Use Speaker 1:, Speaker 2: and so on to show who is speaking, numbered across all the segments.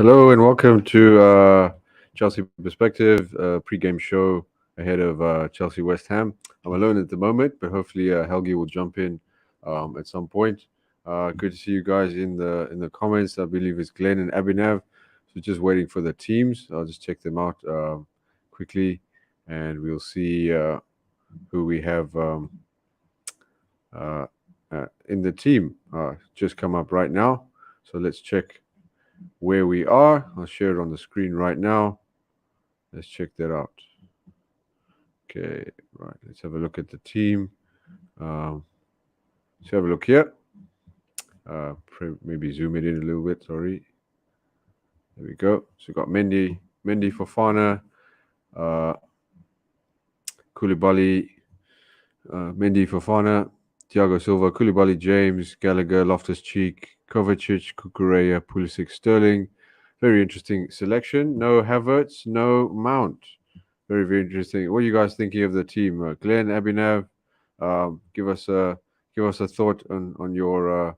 Speaker 1: Hello and welcome to Chelsea Perspective pre-game show ahead of Chelsea West Ham. I'm alone at the moment, but hopefully Helgi will jump in at some point. Good to see you guys in the comments. I believe it's Glenn and Abhinav. So just waiting for the teams. I'll just check them out quickly, and we'll see who we have uh, in the team. Just come up right now. So let's check where we are. I'll share it on the screen right now. Let's check that out. Okay, right. Let's have a look at the team. Let's have a look here. Maybe zoom it in a little bit. Sorry. There we go. So we've got Mendy, Fofana, uh, Koulibaly, Mendy, Fofana, Thiago Silva, Koulibaly, James, Gallagher, Loftus-Cheek, Kovacic, Cucurella, Pulisic, Sterling. Very interesting selection. No Havertz, no Mount. Very, very interesting. What are you guys thinking of the team? Glenn, Abhinav, give us a thought on your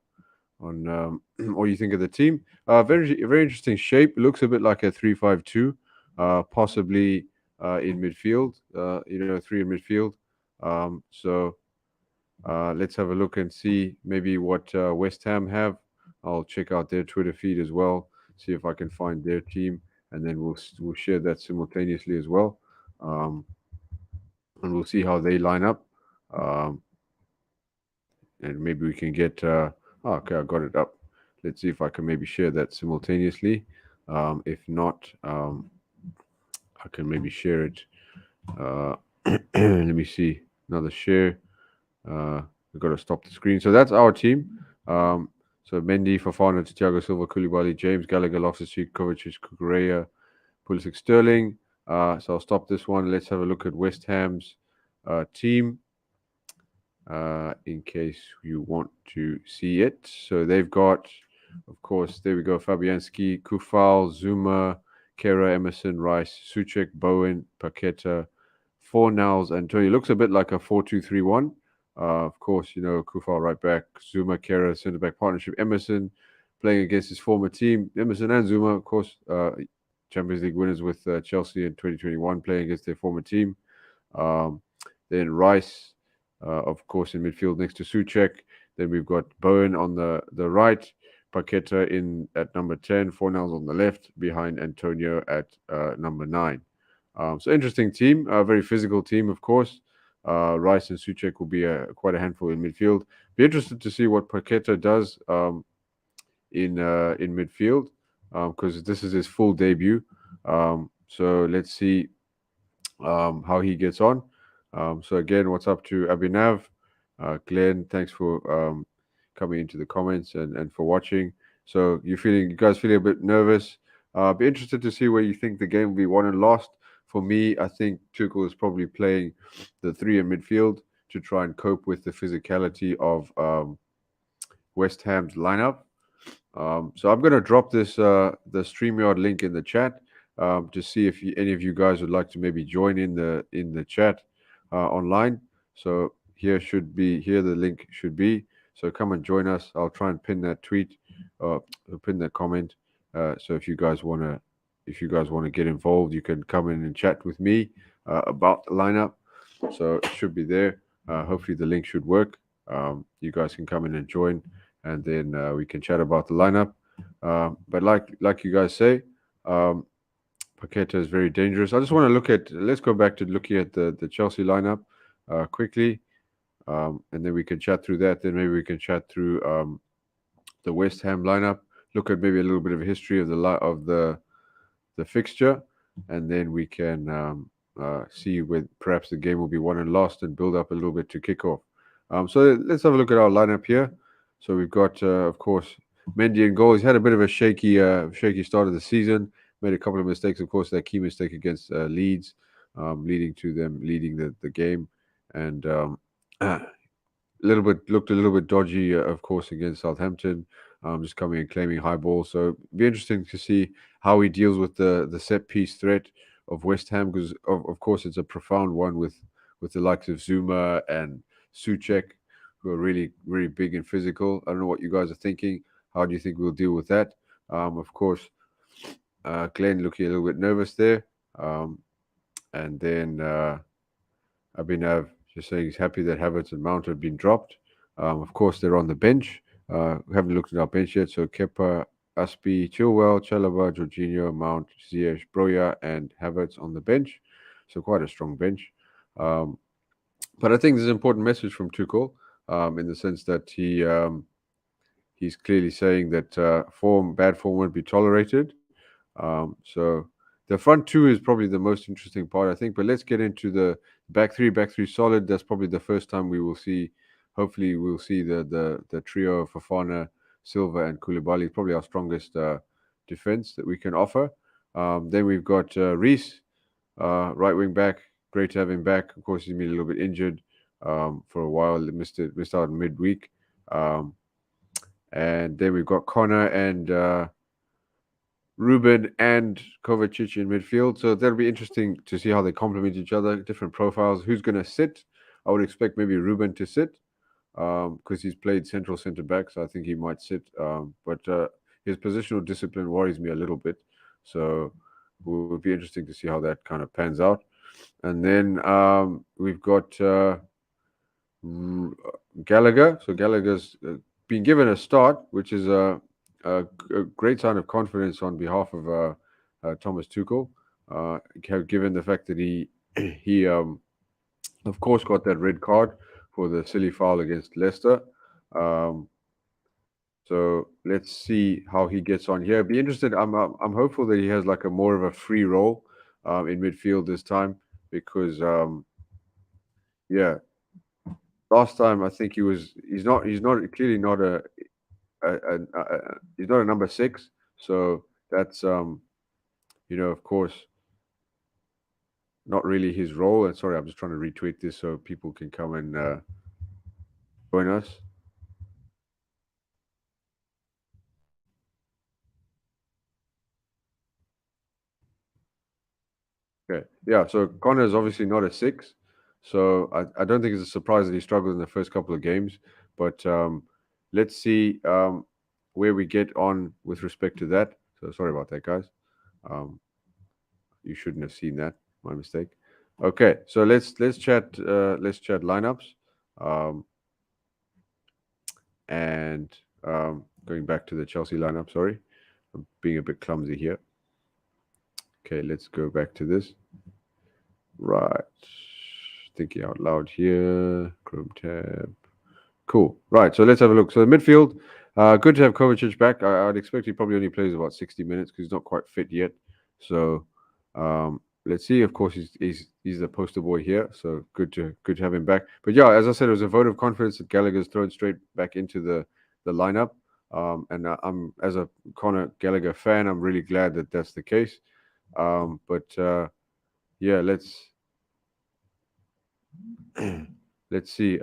Speaker 1: on what you think of the team. Very, very interesting shape. Looks a bit like a 3-5-2, possibly in midfield. Three in midfield. So let's have a look and see maybe what West Ham have. I'll check out their Twitter feed as well, see if I can find their team, and then we'll share that simultaneously as well, um, and we'll see how they line up, um, and maybe we can get. Okay, I got it up. Let's see if I can maybe share that simultaneously. If not, I can maybe share it. Uh, let me see another share. We've got to stop the screen. So that's our team. So Mendy, Fofana, Thiago Silva, Koulibaly, James, Gallagher, Loftus-Cheek, Kovacic, Cucurella, Pulisic, Sterling. So I'll stop this one. Let's have a look at West Ham's team in case you want to see it. So they've got, of course, there we go, Fabianski, Kufal, Zuma, Kera, Emerson, Rice, Suchek, Bowen, Paqueta, Fornals, and Tony. Looks a bit like a 4-2-3-1. Of course, Kufal right back, Zuma, Kera, centre back partnership, Emerson playing against his former team. Emerson and Zuma, of course, Champions League winners with Chelsea in 2021, playing against their former team. Then Rice, of course, in midfield next to Suchek. Then we've got Bowen on the right, Paqueta in at number 10, Fornals on the left, behind Antonio at number 9. So interesting team, a very physical team, of course. Rice and Suchek will be quite a handful in midfield. Be interested to see what Paqueta does in midfield because this is his full debut. So let's see how he gets on. So again, what's up to Abhinav? Glenn, thanks for coming into the comments and for watching. So you guys feeling a bit nervous? Be interested to see where you think the game will be won and lost. For me, I think Tuchel is probably playing the three in midfield to try and cope with the physicality of West Ham's lineup. So I'm going to drop the StreamYard link in the chat to see if any of you guys would like to maybe join in the chat online. So here the link should be. So come and join us. I'll try and pin that tweet, pin that comment. So if you guys want to get involved, you can come in and chat with me about the lineup. So it should be there. Hopefully the link should work. You guys can come in and join, and then we can chat about the lineup. But like you guys say, Paqueta is very dangerous. I just want to let's go back to looking at the Chelsea lineup quickly, and then we can chat through that. Then maybe we can chat through the West Ham lineup. Look at maybe a little bit of a history of the fixture, and then we can see where perhaps the game will be won and lost, and build up a little bit to kick off. So let's have a look at our lineup here. So we've got, of course, Mendy in goal. He's had a bit of a shaky start of the season. Made a couple of mistakes, of course, that key mistake against Leeds, leading to them leading the game, and looked a little bit dodgy, of course, against Southampton. Just coming and claiming high ball. So it'd be interesting to see how he deals with the set piece threat of West Ham, because of course it's a profound one with the likes of Zuma and Suchek, who are really, really big and physical. I don't know what you guys are thinking. How do you think we'll deal with that? Of course, Glenn looking a little bit nervous there. Um, and then Abhinav just saying he's happy that Havertz and Mount have been dropped. Of course, they're on the bench. We haven't looked at our bench yet. So Kepa, Aspi, Chilwell, Chalaba, Jorginho, Mount, Ziyech, Broja, and Havertz on the bench. So quite a strong bench. Um, but I think there's an important message from Tuchel in the sense that he's clearly saying that bad form won't be tolerated. So the front two is probably the most interesting part, I think. But let's get into the back three. Back three solid. That's probably the first time we will see. Hopefully, we'll see the trio of Fofana, Silva, and Koulibaly. Probably our strongest defense that we can offer. Then we've got Reese, right wing back. Great to have him back. Of course, he's been a little bit injured for a while. Missed out midweek. Um, and then we've got Connor and Ruben and Kovacic in midfield. So that'll be interesting to see how they complement each other, different profiles. Who's going to sit? I would expect maybe Ruben to sit because he's played central centre back, so I think he might sit. But his positional discipline worries me a little bit. So it would be interesting to see how that kind of pans out. And then we've got Gallagher. So Gallagher's been given a start, which is a great sign of confidence on behalf of Thomas Tuchel. Given the fact that he of course got that red card for the silly foul against Leicester. Um, so let's see how he gets on here. Be interested. I'm hopeful that he has like a more of a free role in midfield this time because yeah, last time I think he's not clearly not he's not a number six, so that's of course not really his role. And sorry, I'm just trying to retweet this so people can come and join us. Okay, yeah. So Connor is obviously not a six, so I don't think it's a surprise that he struggled in the first couple of games. But let's see where we get on with respect to that. So sorry about that, guys. Um, you shouldn't have seen that. My mistake. Okay, so let's chat lineups, um, and going back to the Chelsea lineup. Sorry, I'm being a bit clumsy here. Okay, let's go back to this. Right, thinking out loud here. Chrome tab. Cool. Right. So let's have a look. So the midfield, good to have Kovacic back. I'd expect he probably only plays about 60 minutes because he's not quite fit yet. So let's see. Of course, he's the poster boy here. So good to have him back. But yeah, as I said, it was a vote of confidence that Gallagher's thrown straight back into the lineup. And I'm as a Conor Gallagher fan, I'm really glad that that's the case. But yeah, let's see.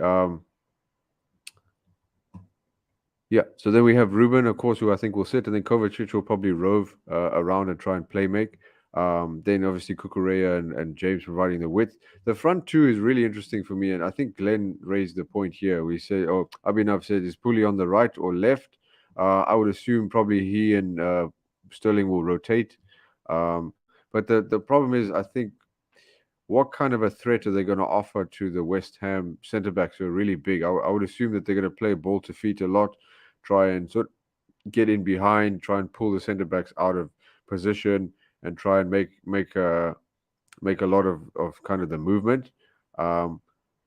Speaker 1: Yeah, so then we have Ruben, of course, who I think will sit, and then Kovacic will probably rove around and try and play make. Then obviously Kukureya and James providing the width. The front two is really interesting for me, and I think Glenn raised the point here. We say, I've said, is Puli on the right or left? I would assume probably he and Sterling will rotate. But the problem is, I think, what kind of a threat are they going to offer to the West Ham centre backs who are really big? I would assume that they're going to play ball to feet a lot, try and sort of get in behind, try and pull the centre backs out of position, and try and make a lot of kind of the movement. Um,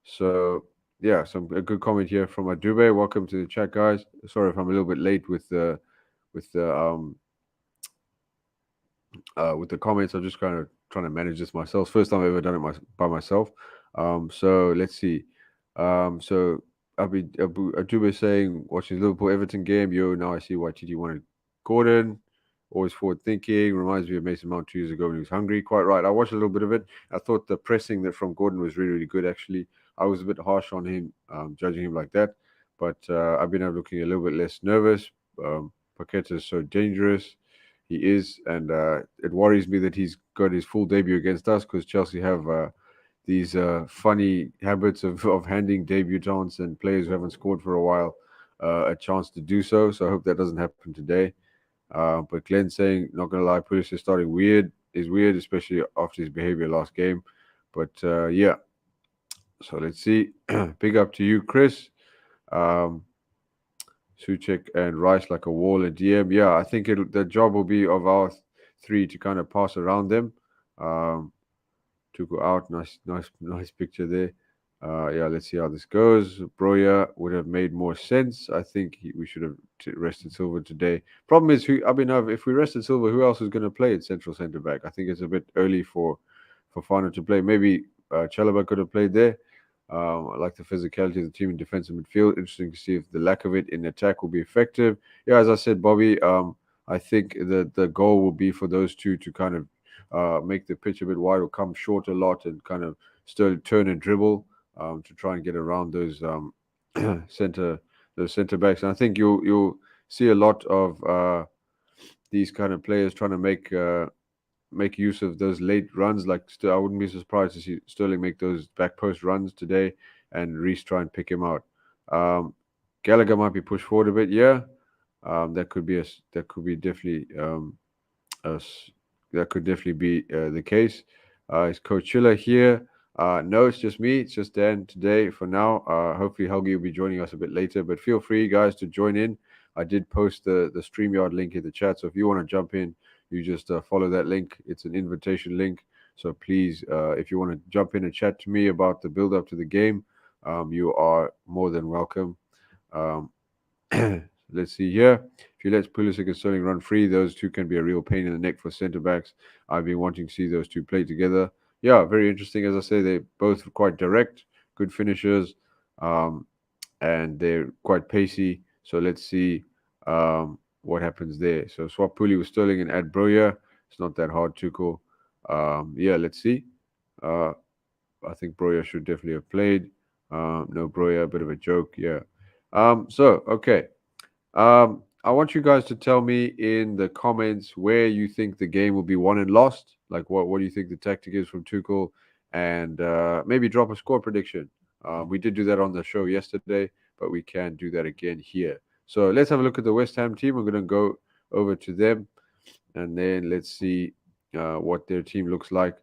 Speaker 1: so yeah, a good comment here from Adube. Welcome to the chat, guys. Sorry if I'm a little bit late with the with the comments. I'm just kind of trying to manage this myself. First time I've ever done it by myself. So let's see. So Abu Adube saying watching Liverpool Everton game. Yo, now I see why TG wanted Gordon. Always forward thinking. Reminds me of Mason Mount 2 years ago when he was hungry. Quite right. I watched a little bit of it. I thought the pressing that from Gordon was really, really good. Actually, I was a bit harsh on him, judging him like that. But I've been looking a little bit less nervous. Paqueta is so dangerous. He is, and it worries me that he's got his full debut against us because Chelsea have these funny habits of handing debutants and players who haven't scored for a while a chance to do so. So I hope that doesn't happen today. But Glenn saying, not gonna lie, Pulisic starting weird, especially after his behavior last game. But yeah, so let's see. Big up to you, Chris. Um, Suchek and Rice like a wall and DM. Yeah, I think the job will be of our three to kind of pass around them. Um, to go out. Nice picture there. Yeah, let's see how this goes. Broja would have made more sense. I think we should have rested Silva today. Problem is, if we rested Silva, who else is going to play at central centre back? I think it's a bit early for Fofana to play. Maybe Chalaba could have played there. I like the physicality of the team in defense and midfield. Interesting to see if the lack of it in attack will be effective. Yeah, as I said, Bobby, I think the goal will be for those two to kind of make the pitch a bit wide, or come short a lot and kind of still turn and dribble to try and get around those center those centre backs. And I think you'll see a lot of these kind of players trying to make use of those late runs. Like I wouldn't be surprised to see Sterling make those back post runs today, and Reece try and pick him out. Um, Gallagher might be pushed forward a bit. Yeah, that could be definitely uh, s- that could definitely be the case. Is Coach Chiller here? No, it's just me. It's just Dan today for now. Hopefully, Helgi will be joining us a bit later. But feel free, guys, to join in. I did post the StreamYard link in the chat. So if you want to jump in, you just follow that link. It's an invitation link. So please, if you want to jump in and chat to me about the build up to the game, you are more than welcome. Um, let's see here. If you let Pulisic and Sterling run free, those two can be a real pain in the neck for centre backs. I've been wanting to see those two play together. Yeah, very interesting. As I say, they're both quite direct, good finishers, um, and they're quite pacey. So let's see what happens there. So swap Puli with Sterling and add Broja. It's not that hard, Tuchel. Yeah, let's see. Uh, I think Broja should definitely have played. No Broja, a bit of a joke. Yeah. Okay. I want you guys to tell me in the comments where you think the game will be won and lost. Like, what do you think the tactic is from Tuchel? And maybe drop a score prediction. We did do that on the show yesterday, but we can do that again here. So let's have a look at the West Ham team. We're going to go over to them, and then let's see what their team looks like,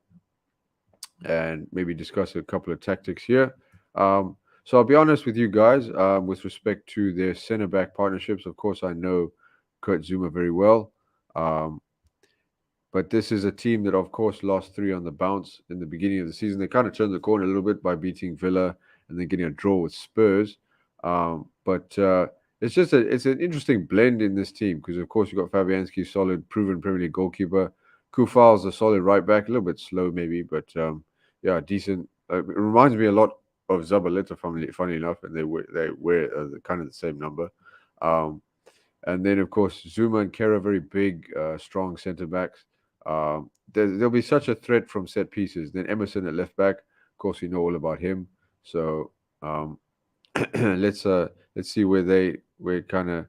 Speaker 1: and maybe discuss a couple of tactics here. So I'll be honest with you guys, with respect to their center back partnerships. Of course, I know Kurt Zuma very well. Um, but this is a team that, of course, lost three on the bounce in the beginning of the season. They kind of turned the corner a little bit by beating Villa and then getting a draw with Spurs. But it's an interesting blend in this team because, of course, you've got Fabianski, solid, proven Premier League goalkeeper. Kufal's a solid right back, a little bit slow maybe, but yeah, decent. It reminds me a lot of Zabaleta, funny enough, and they wear kind of the same number. Um, and then, of course, Zuma and Kera, very big, strong centre backs. There'll be such a threat from set pieces. Then Emerson at left back. Of course, we know all about him. So um, let's see where kind of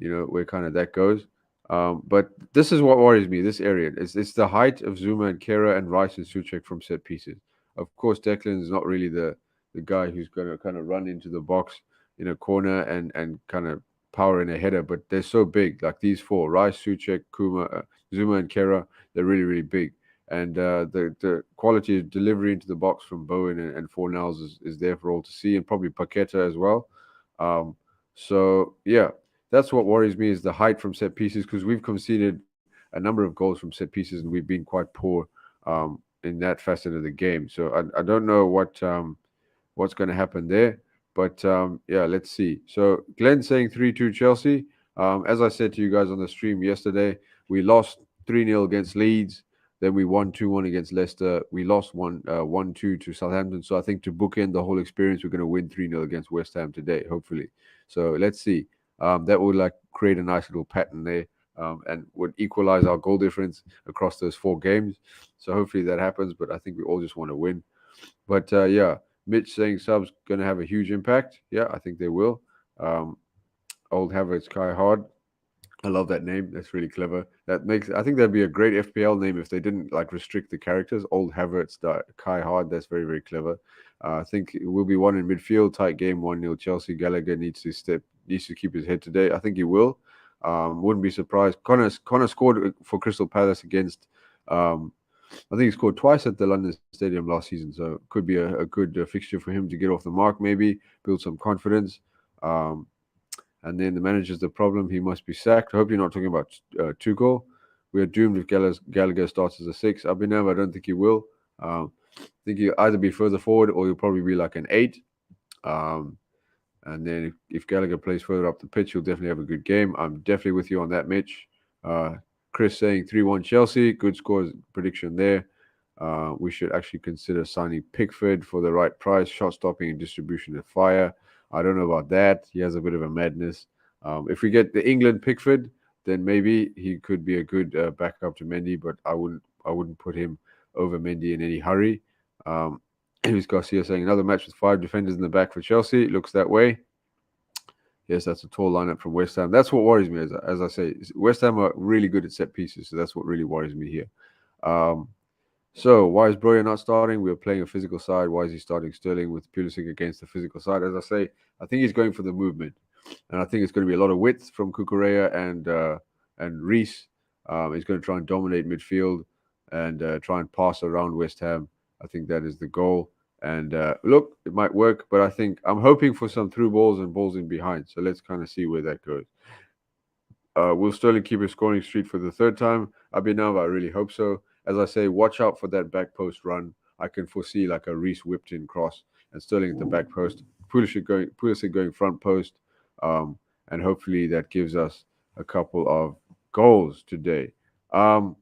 Speaker 1: where kind of that goes. But this is what worries me. This area it's the height of Zuma and Kera and Rice and Suchek from set pieces. Of course, Declan is not really the guy who's going to kind of run into the box in a corner and kind of power in a header. But they're so big, like these four: Rice, Suchek, Zuma, and Kera. They're really big. And the quality of delivery into the box from Bowen and Fornals is there for all to see, and probably Paqueta as well. Um, so yeah, that's what worries me is the height from set pieces because we've conceded a number of goals from set pieces and we've been quite poor in that facet of the game. So I don't know what's going to happen there, but yeah, let's see. So Glenn saying 3-2 Chelsea. As I said to you guys on the stream yesterday, we lost 3-0 against Leeds. Then we won 2-1 against Leicester. We lost 1-2 to Southampton. So I think to bookend the whole experience, we're going to win 3-0 against West Ham today, hopefully. So let's see. That would like create a nice little pattern there, and would equalize our goal difference across those four games. So hopefully that happens. But I think we all just want to win. But yeah, Mitch saying subs going to have a huge impact. Yeah, I think they will. Um, Old Havertz Kai Hard. I love that name. That's really clever. I think that'd be a great FPL name if they didn't like restrict the characters. Old Havertz Kai Hard. That's very clever. I think it will be one in midfield. Tight game, 1-0 Chelsea. Gallagher needs to keep his head today. I think he will. Wouldn't be surprised. Connor scored for Crystal Palace against. Um, I think he scored twice at the London Stadium last season, so could be a good fixture for him to get off the mark, maybe build some confidence. Um, and then the manager's the problem. He must be sacked. I hope you're not talking about Tuchel. We are doomed if Gallagher starts as a six. Abhinav, I don't think he will. I think he'll either be further forward or he'll probably be like an eight. Um, and then if Gallagher plays further up the pitch, he'll definitely have a good game. I'm definitely with you on that, Mitch. Uh, Chris saying 3-1 Chelsea. Good scores prediction there. We should actually consider signing Pickford for the right price. Shot stopping and distribution of fire. I don't know about that. He has a bit of a madness. If we get the England Pickford, then maybe he could be a good backup to Mendy, but I wouldn't put him over Mendy in any hurry. Um, Here's Garcia saying another match with five defenders in the back for Chelsea. It looks that way. Yes, that's a tall lineup from West Ham. That's what worries me, as I say. West Ham are really good at set pieces, so that's what really worries me here. Um, so why is Broja not starting? We're playing a physical side. Why is he starting Sterling with Pulisic against the physical side? As I say, I think he's going for the movement, and I think it's going to be a lot of width from Kukurea and Reese. He's going to try and dominate midfield and try and pass around West Ham. I think that is the goal. And look, it might work, but I think I'm hoping for some through balls and balls in behind. So let's kind of see where that goes. Will Sterling keep his scoring streak for the third time? Abhinav, I really hope so. As I say, watch out for that back post run. I can foresee like a Reese whipped in cross and Sterling at the back post. Pulisic going front post, um, and hopefully that gives us a couple of goals today. Um,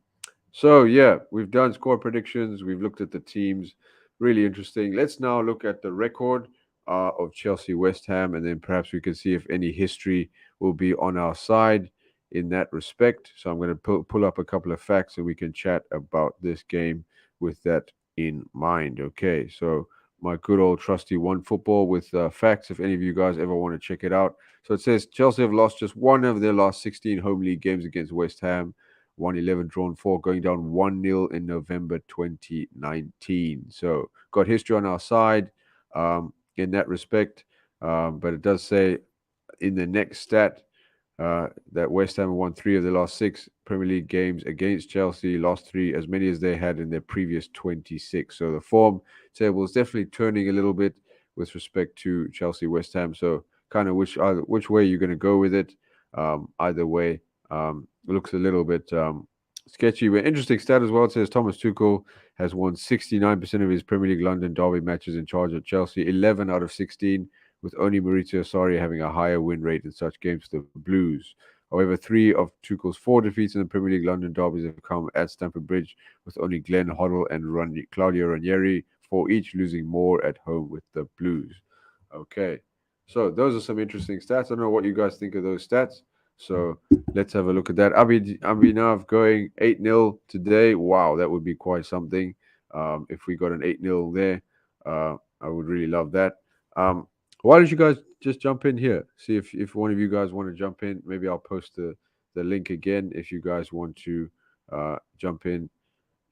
Speaker 1: so yeah, we've done score predictions. We've looked at the teams. Really interesting. Let's now look at the record of Chelsea West Ham, and then perhaps we can see if any history will be on our side in that respect. So I'm going to pull up a couple of facts and we can chat about this game with that in mind. Okay, so my good old trusty One Football with facts, if any of you guys ever want to check it out. So it says Chelsea have lost just one of their last 16 home league games against West Ham. 1-11 drawn 4, going down 1-0 in November 2019. So got history on our side in that respect. But it does say in the next stat that West Ham won three of the last six Premier League games against Chelsea, lost three, as many as they had in their previous 26. So the form table is definitely turning a little bit with respect to Chelsea West Ham. So kind of which way you're going to go with it. Either way, looks a little bit sketchy, but interesting stat as well. It says Thomas Tuchel has won 69% of his Premier League London derby matches in charge at Chelsea, 11 out of 16, with only Maurizio Sarri having a higher win rate in such games for the Blues. However, three of Tuchel's four defeats in the Premier League London derbies have come at Stamford Bridge, with only Glenn Hoddle and Claudio Ranieri for each losing more at home with the Blues. Okay, so those are some interesting stats. I don't know what you guys think of those stats. So let's have a look at that. Abhinav going 8-0 today. Wow, that would be quite something. If we got an 8-0 there, I would really love that. Why don't you guys just jump in here? See if one of you guys want to jump in. Maybe I'll post the link again if you guys want to jump in.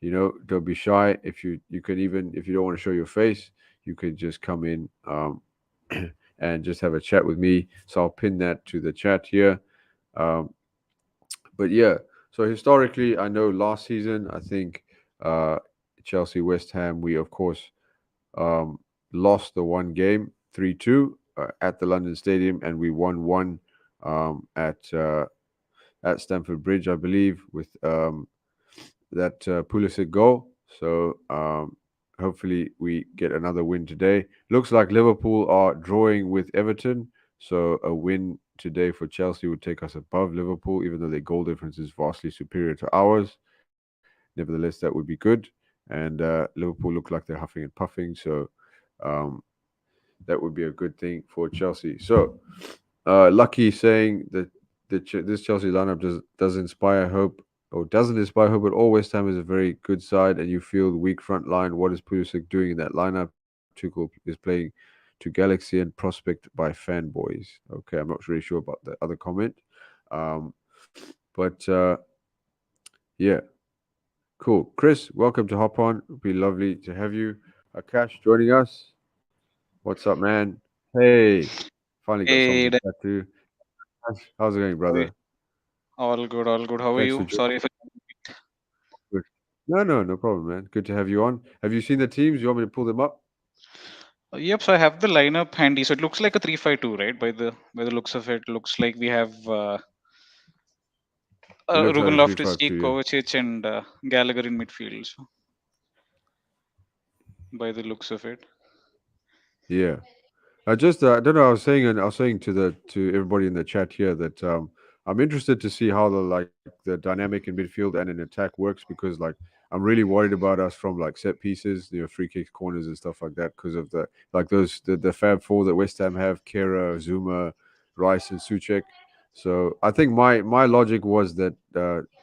Speaker 1: Don't be shy. If you can, even if you don't want to show your face, you can just come in and just have a chat with me. So I'll pin that to the chat here. Um, but yeah, so historically, I know last season, I think uh, Chelsea West Ham, we of course um, lost the one game 3-2 at the London Stadium, and we won one at Stamford Bridge, I believe, with that Pulisic goal. So hopefully we get another win today. Looks like Liverpool are drawing with Everton, so a win today for Chelsea would take us above Liverpool, even though their goal difference is vastly superior to ours. Nevertheless, that would be good. And Liverpool look like they're huffing and puffing, so um, that would be a good thing for Chelsea. So, Lucky saying that this Chelsea lineup does inspire hope, or doesn't inspire hope at all. West Ham is a very good side, and you feel the weak front line. What is Pulisic doing in that lineup? Tuchel is playing to Galaxy and Prospect by fanboys. Okay, I'm not really sure about the other comment, um, but yeah, cool. Chris, welcome to Hop On. It'd be lovely to have you. Akash joining us. What's up, man? Hey, finally got someone
Speaker 2: Hey,
Speaker 1: to chat to. How's it going,
Speaker 2: how are you?
Speaker 1: brother?
Speaker 2: All good, all good. How are
Speaker 1: Thanks for
Speaker 2: you?
Speaker 1: joining.
Speaker 2: Sorry for.
Speaker 1: Good. No problem, man. Good to have you on. Have you seen the teams? You want me to pull them up?
Speaker 2: Yep, so I have the lineup handy. So it looks like a 3-5-2, right? By the looks of it, looks like we have
Speaker 1: It looks like
Speaker 2: Ruben
Speaker 1: a
Speaker 2: Loftus-Cheek,
Speaker 1: 3-5-2. Yeah.
Speaker 2: Kovacic, and Gallagher in midfield. So by the looks of it,
Speaker 1: Yeah. I don't know. I was saying to everybody in the chat here that I'm interested to see how the dynamic in midfield and in attack works because I'm really worried about us from like set pieces, free kicks, corners, and stuff like that because of the Fab Four that West Ham have: Kera, Zuma, Rice, and Suchek. So I think my logic was that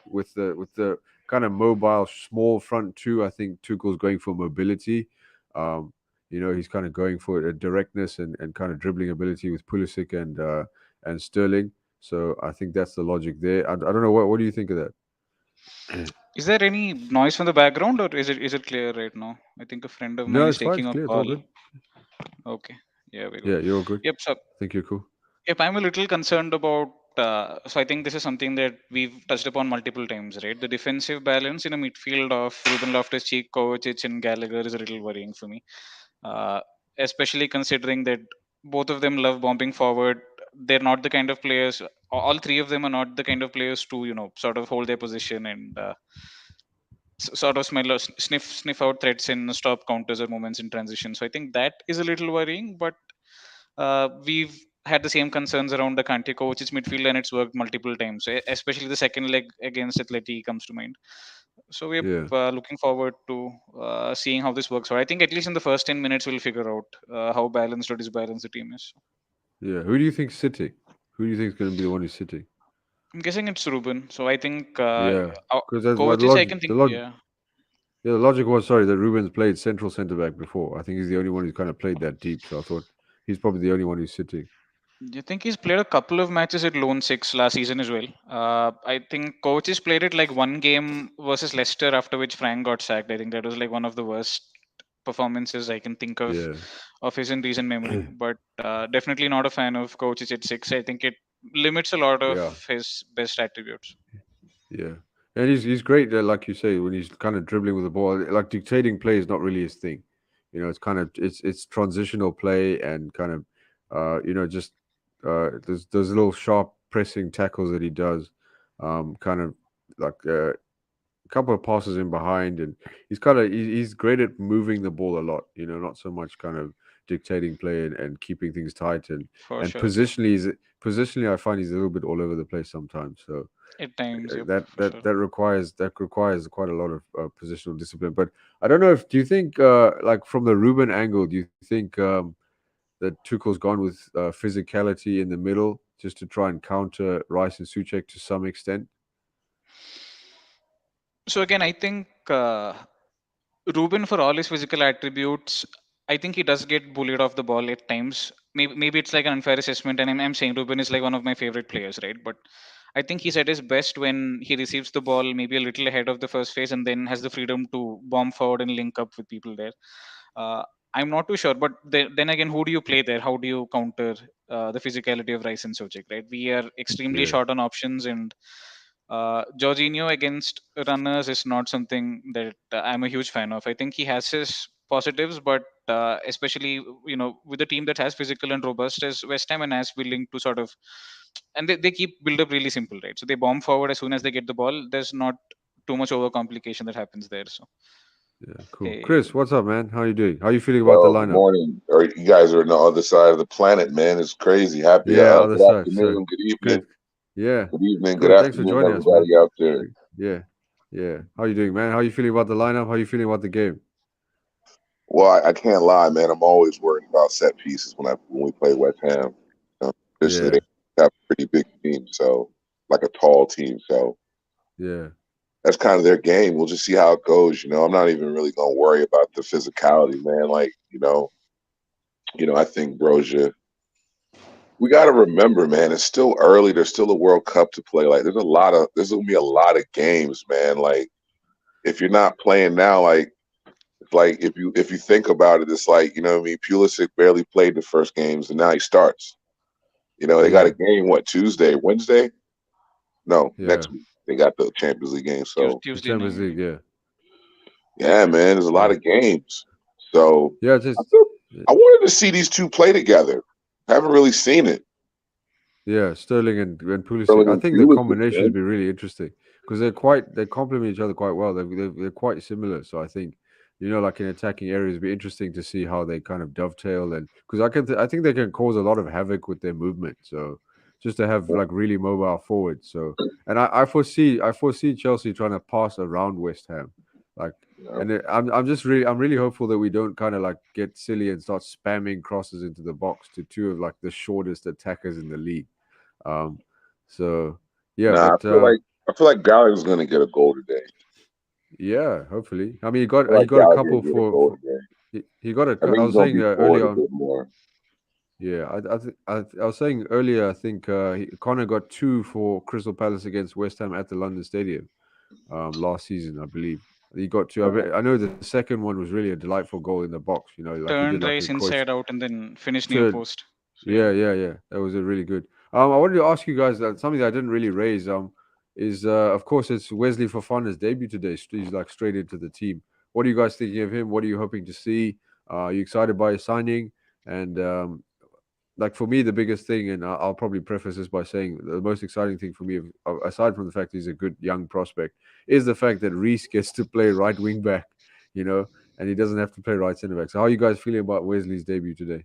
Speaker 1: with the kind of mobile small front two, I think Tuchel's going for mobility. Um, he's kind of going for a directness and kind of dribbling ability with Pulisic and Sterling. So I think that's the logic there. I don't know what do you think of that?
Speaker 2: is there any noise from the background, or is it clear right now? I think a friend of mine
Speaker 1: No,
Speaker 2: is
Speaker 1: it's fine.
Speaker 2: taking
Speaker 1: It's
Speaker 2: a
Speaker 1: clear. It's all
Speaker 2: call.
Speaker 1: good.
Speaker 2: Okay, yeah, we're good.
Speaker 1: Yeah, you're all good.
Speaker 2: Yep. So
Speaker 1: I think you're cool.
Speaker 2: yep, I'm a little concerned about. So I think this is something that we've touched upon multiple times, right? The defensive balance in a midfield of Ruben Loftus-Cheek, Kovacic, and Gallagher is a little worrying for me, uh, especially considering that both of them love bombing forward. They're not the kind of players. All three of them are not the kind of players to sort of hold their position and sort of smell or sniff out threats and stop counters or moments in transition. So I think that is a little worrying, but we've had the same concerns around the Kante Kovacic's midfield, and it's worked multiple times. Especially the second leg against Atleti comes to mind. So we're
Speaker 1: Yeah,
Speaker 2: looking forward to seeing how this works out. I think at least in the first 10 minutes we'll figure out how balanced or disbalanced the team is.
Speaker 1: yeah. Who do you think's sitting? Who do you think is going to be the one who's sitting?
Speaker 2: I'm guessing it's Ruben. So I think
Speaker 1: Yeah, because that's my
Speaker 2: Kovacic. I
Speaker 1: logic.
Speaker 2: can think, yeah.
Speaker 1: The logic was sorry that Ruben's played central centre back before. I think he's the only one who's kind of played that deep. So I thought he's probably the only one who's sitting.
Speaker 2: I think he's played a couple of matches at Lone Six last season as well. I think coach has played it like one game versus Leicester, after which Frank got sacked. I think that was like one of the worst performances I can think
Speaker 1: Yeah,
Speaker 2: of his in recent memory. But definitely not a fan of coaches at six. I think it limits a lot of
Speaker 1: yeah.
Speaker 2: his best attributes.
Speaker 1: Yeah, and he's great. Like you say, when he's kind of dribbling with the ball, like dictating play is not really his thing. It's kind of it's transitional play and kind of just there's those little sharp pressing tackles that he does, kind of like a couple of passes in behind, and he's great at moving the ball a lot. Not so much kind of dictating play and keeping things tight
Speaker 2: For
Speaker 1: and
Speaker 2: sure.
Speaker 1: positionally, I find he's a little bit all over the place sometimes. So
Speaker 2: At times, yep,
Speaker 1: that
Speaker 2: for
Speaker 1: that
Speaker 2: sure.
Speaker 1: that requires quite a lot of positional discipline. But I don't know if do you think like from the Ruben angle, do you think that Tuchel's gone with physicality in the middle just to try and counter Rice and Suchek to some extent?
Speaker 2: So again, I think Ruben, for all his physical attributes, I think he does get bullied off the ball at times. Maybe it's like an unfair assessment, and I'm saying Ruben is like one of my favorite players, right? But I think he's at his best when he receives the ball maybe a little ahead of the first phase and then has the freedom to bomb forward and link up with people there. Uh, I'm not too sure, but then again, who do you play there? How do you counter the physicality of Rice and Sojik, right? We are extremely
Speaker 1: Yeah,
Speaker 2: short on options, and Jorginho against runners is not something that I'm a huge fan of. I think he has his positives, but especially with a team that has physical and robust as West Ham and as willing to sort of, and they keep build up really simple, right? So they bomb forward as soon as they get the ball. There's not too much over complication that happens there. So
Speaker 1: yeah, cool.
Speaker 2: hey,
Speaker 1: Chris, what's up, man? How you doing? How you feeling about the
Speaker 3: Yo, good
Speaker 1: lineup?
Speaker 3: morning. Or you guys are on the other side of the planet, man. It's crazy. Happy
Speaker 1: Yeah, other
Speaker 3: good
Speaker 1: side. So
Speaker 3: afternoon, good evening,
Speaker 1: good. Yeah,
Speaker 3: good evening, good
Speaker 1: good. Thanks for
Speaker 3: afternoon,
Speaker 1: joining us, man.
Speaker 3: everybody out there.
Speaker 1: Yeah, yeah. How you doing, man? How you feeling about the lineup? How you feeling about the game?
Speaker 3: Well, I can't lie, man. I'm always worried about set pieces when we play West Ham. Especially
Speaker 1: Yeah,
Speaker 3: they have a pretty big team, so like a tall team. So
Speaker 1: yeah,
Speaker 3: that's kind of their game. We'll just see how it goes. I'm not even really gonna worry about the physicality, man. Like I think Broja. We got to remember, man, it's still early. There's still a World Cup to play. Like, there's gonna be a lot of games, man. Like, if you're not playing now, like, it's like if you think about it, it's like what I mean. Pulisic barely played the first games, and now he starts. They got a
Speaker 1: yeah,
Speaker 3: game Tuesday, Wednesday. No,
Speaker 1: Yeah,
Speaker 3: next week they got the Champions League game. So
Speaker 1: the
Speaker 2: Tuesday
Speaker 1: Champions
Speaker 2: night.
Speaker 1: League. Yeah,
Speaker 3: yeah, man, there's a lot
Speaker 1: yeah,
Speaker 3: of games. So
Speaker 1: yeah.
Speaker 3: I
Speaker 1: Just
Speaker 3: feel, I wanted to see these two play together. Haven't really seen it.
Speaker 1: yeah, Sterling and Pulisic.
Speaker 3: Sterling
Speaker 1: I
Speaker 3: and
Speaker 1: think the
Speaker 3: Pulisic,
Speaker 1: combination would
Speaker 3: man.
Speaker 1: be really interesting because they complement each other quite well. They're quite similar. So I think like in attacking areas, it'd be interesting to see how they kind of dovetail and because I think they can cause a lot of havoc with their movement. So just to have like really mobile forwards. So and I foresee Chelsea trying to pass around West Ham, like.
Speaker 3: Yeah.
Speaker 1: And I'm really hopeful that we don't kind of like get silly and start spamming crosses into the box to two of like the shortest attackers in the league. Um, so yeah,
Speaker 3: Nah,
Speaker 1: but
Speaker 3: I feel like Gallagher's gonna get a goal today.
Speaker 1: yeah, hopefully. I mean, he
Speaker 3: I
Speaker 1: got
Speaker 3: feel
Speaker 1: he
Speaker 3: like
Speaker 1: got a
Speaker 3: Gallagher
Speaker 1: couple
Speaker 3: will get a goal
Speaker 1: for
Speaker 3: today.
Speaker 1: he got a.
Speaker 3: I think
Speaker 1: I
Speaker 3: he's
Speaker 1: was
Speaker 3: gonna
Speaker 1: saying
Speaker 3: be forward
Speaker 1: earlier
Speaker 3: a
Speaker 1: on.
Speaker 3: bit more.
Speaker 1: Yeah, I was saying earlier. I think Connor got two for Crystal Palace against West Ham at the London Stadium last season, I believe. He got two. I know the second one was really a delightful goal in the box. Like he did
Speaker 2: Turned
Speaker 1: like a
Speaker 2: race
Speaker 1: Cruyff
Speaker 2: inside out and then finished near
Speaker 1: turn.
Speaker 2: post. So yeah.
Speaker 1: Yeah, yeah, yeah. That was a really good. I wanted to ask you guys that something that I didn't really raise. Is of course it's Wesley Fofana's debut today. He's like straight into the team. What are you guys thinking of him? What are you hoping to see? Are you excited by his signing? And like for me, the biggest thing, and I'll probably preface this by saying the most exciting thing for me, aside from the fact he's a good young prospect, is the fact that Reese gets to play right wing back. You know, and he doesn't have to play right centre back. So how are you guys feeling about Wesley's debut today?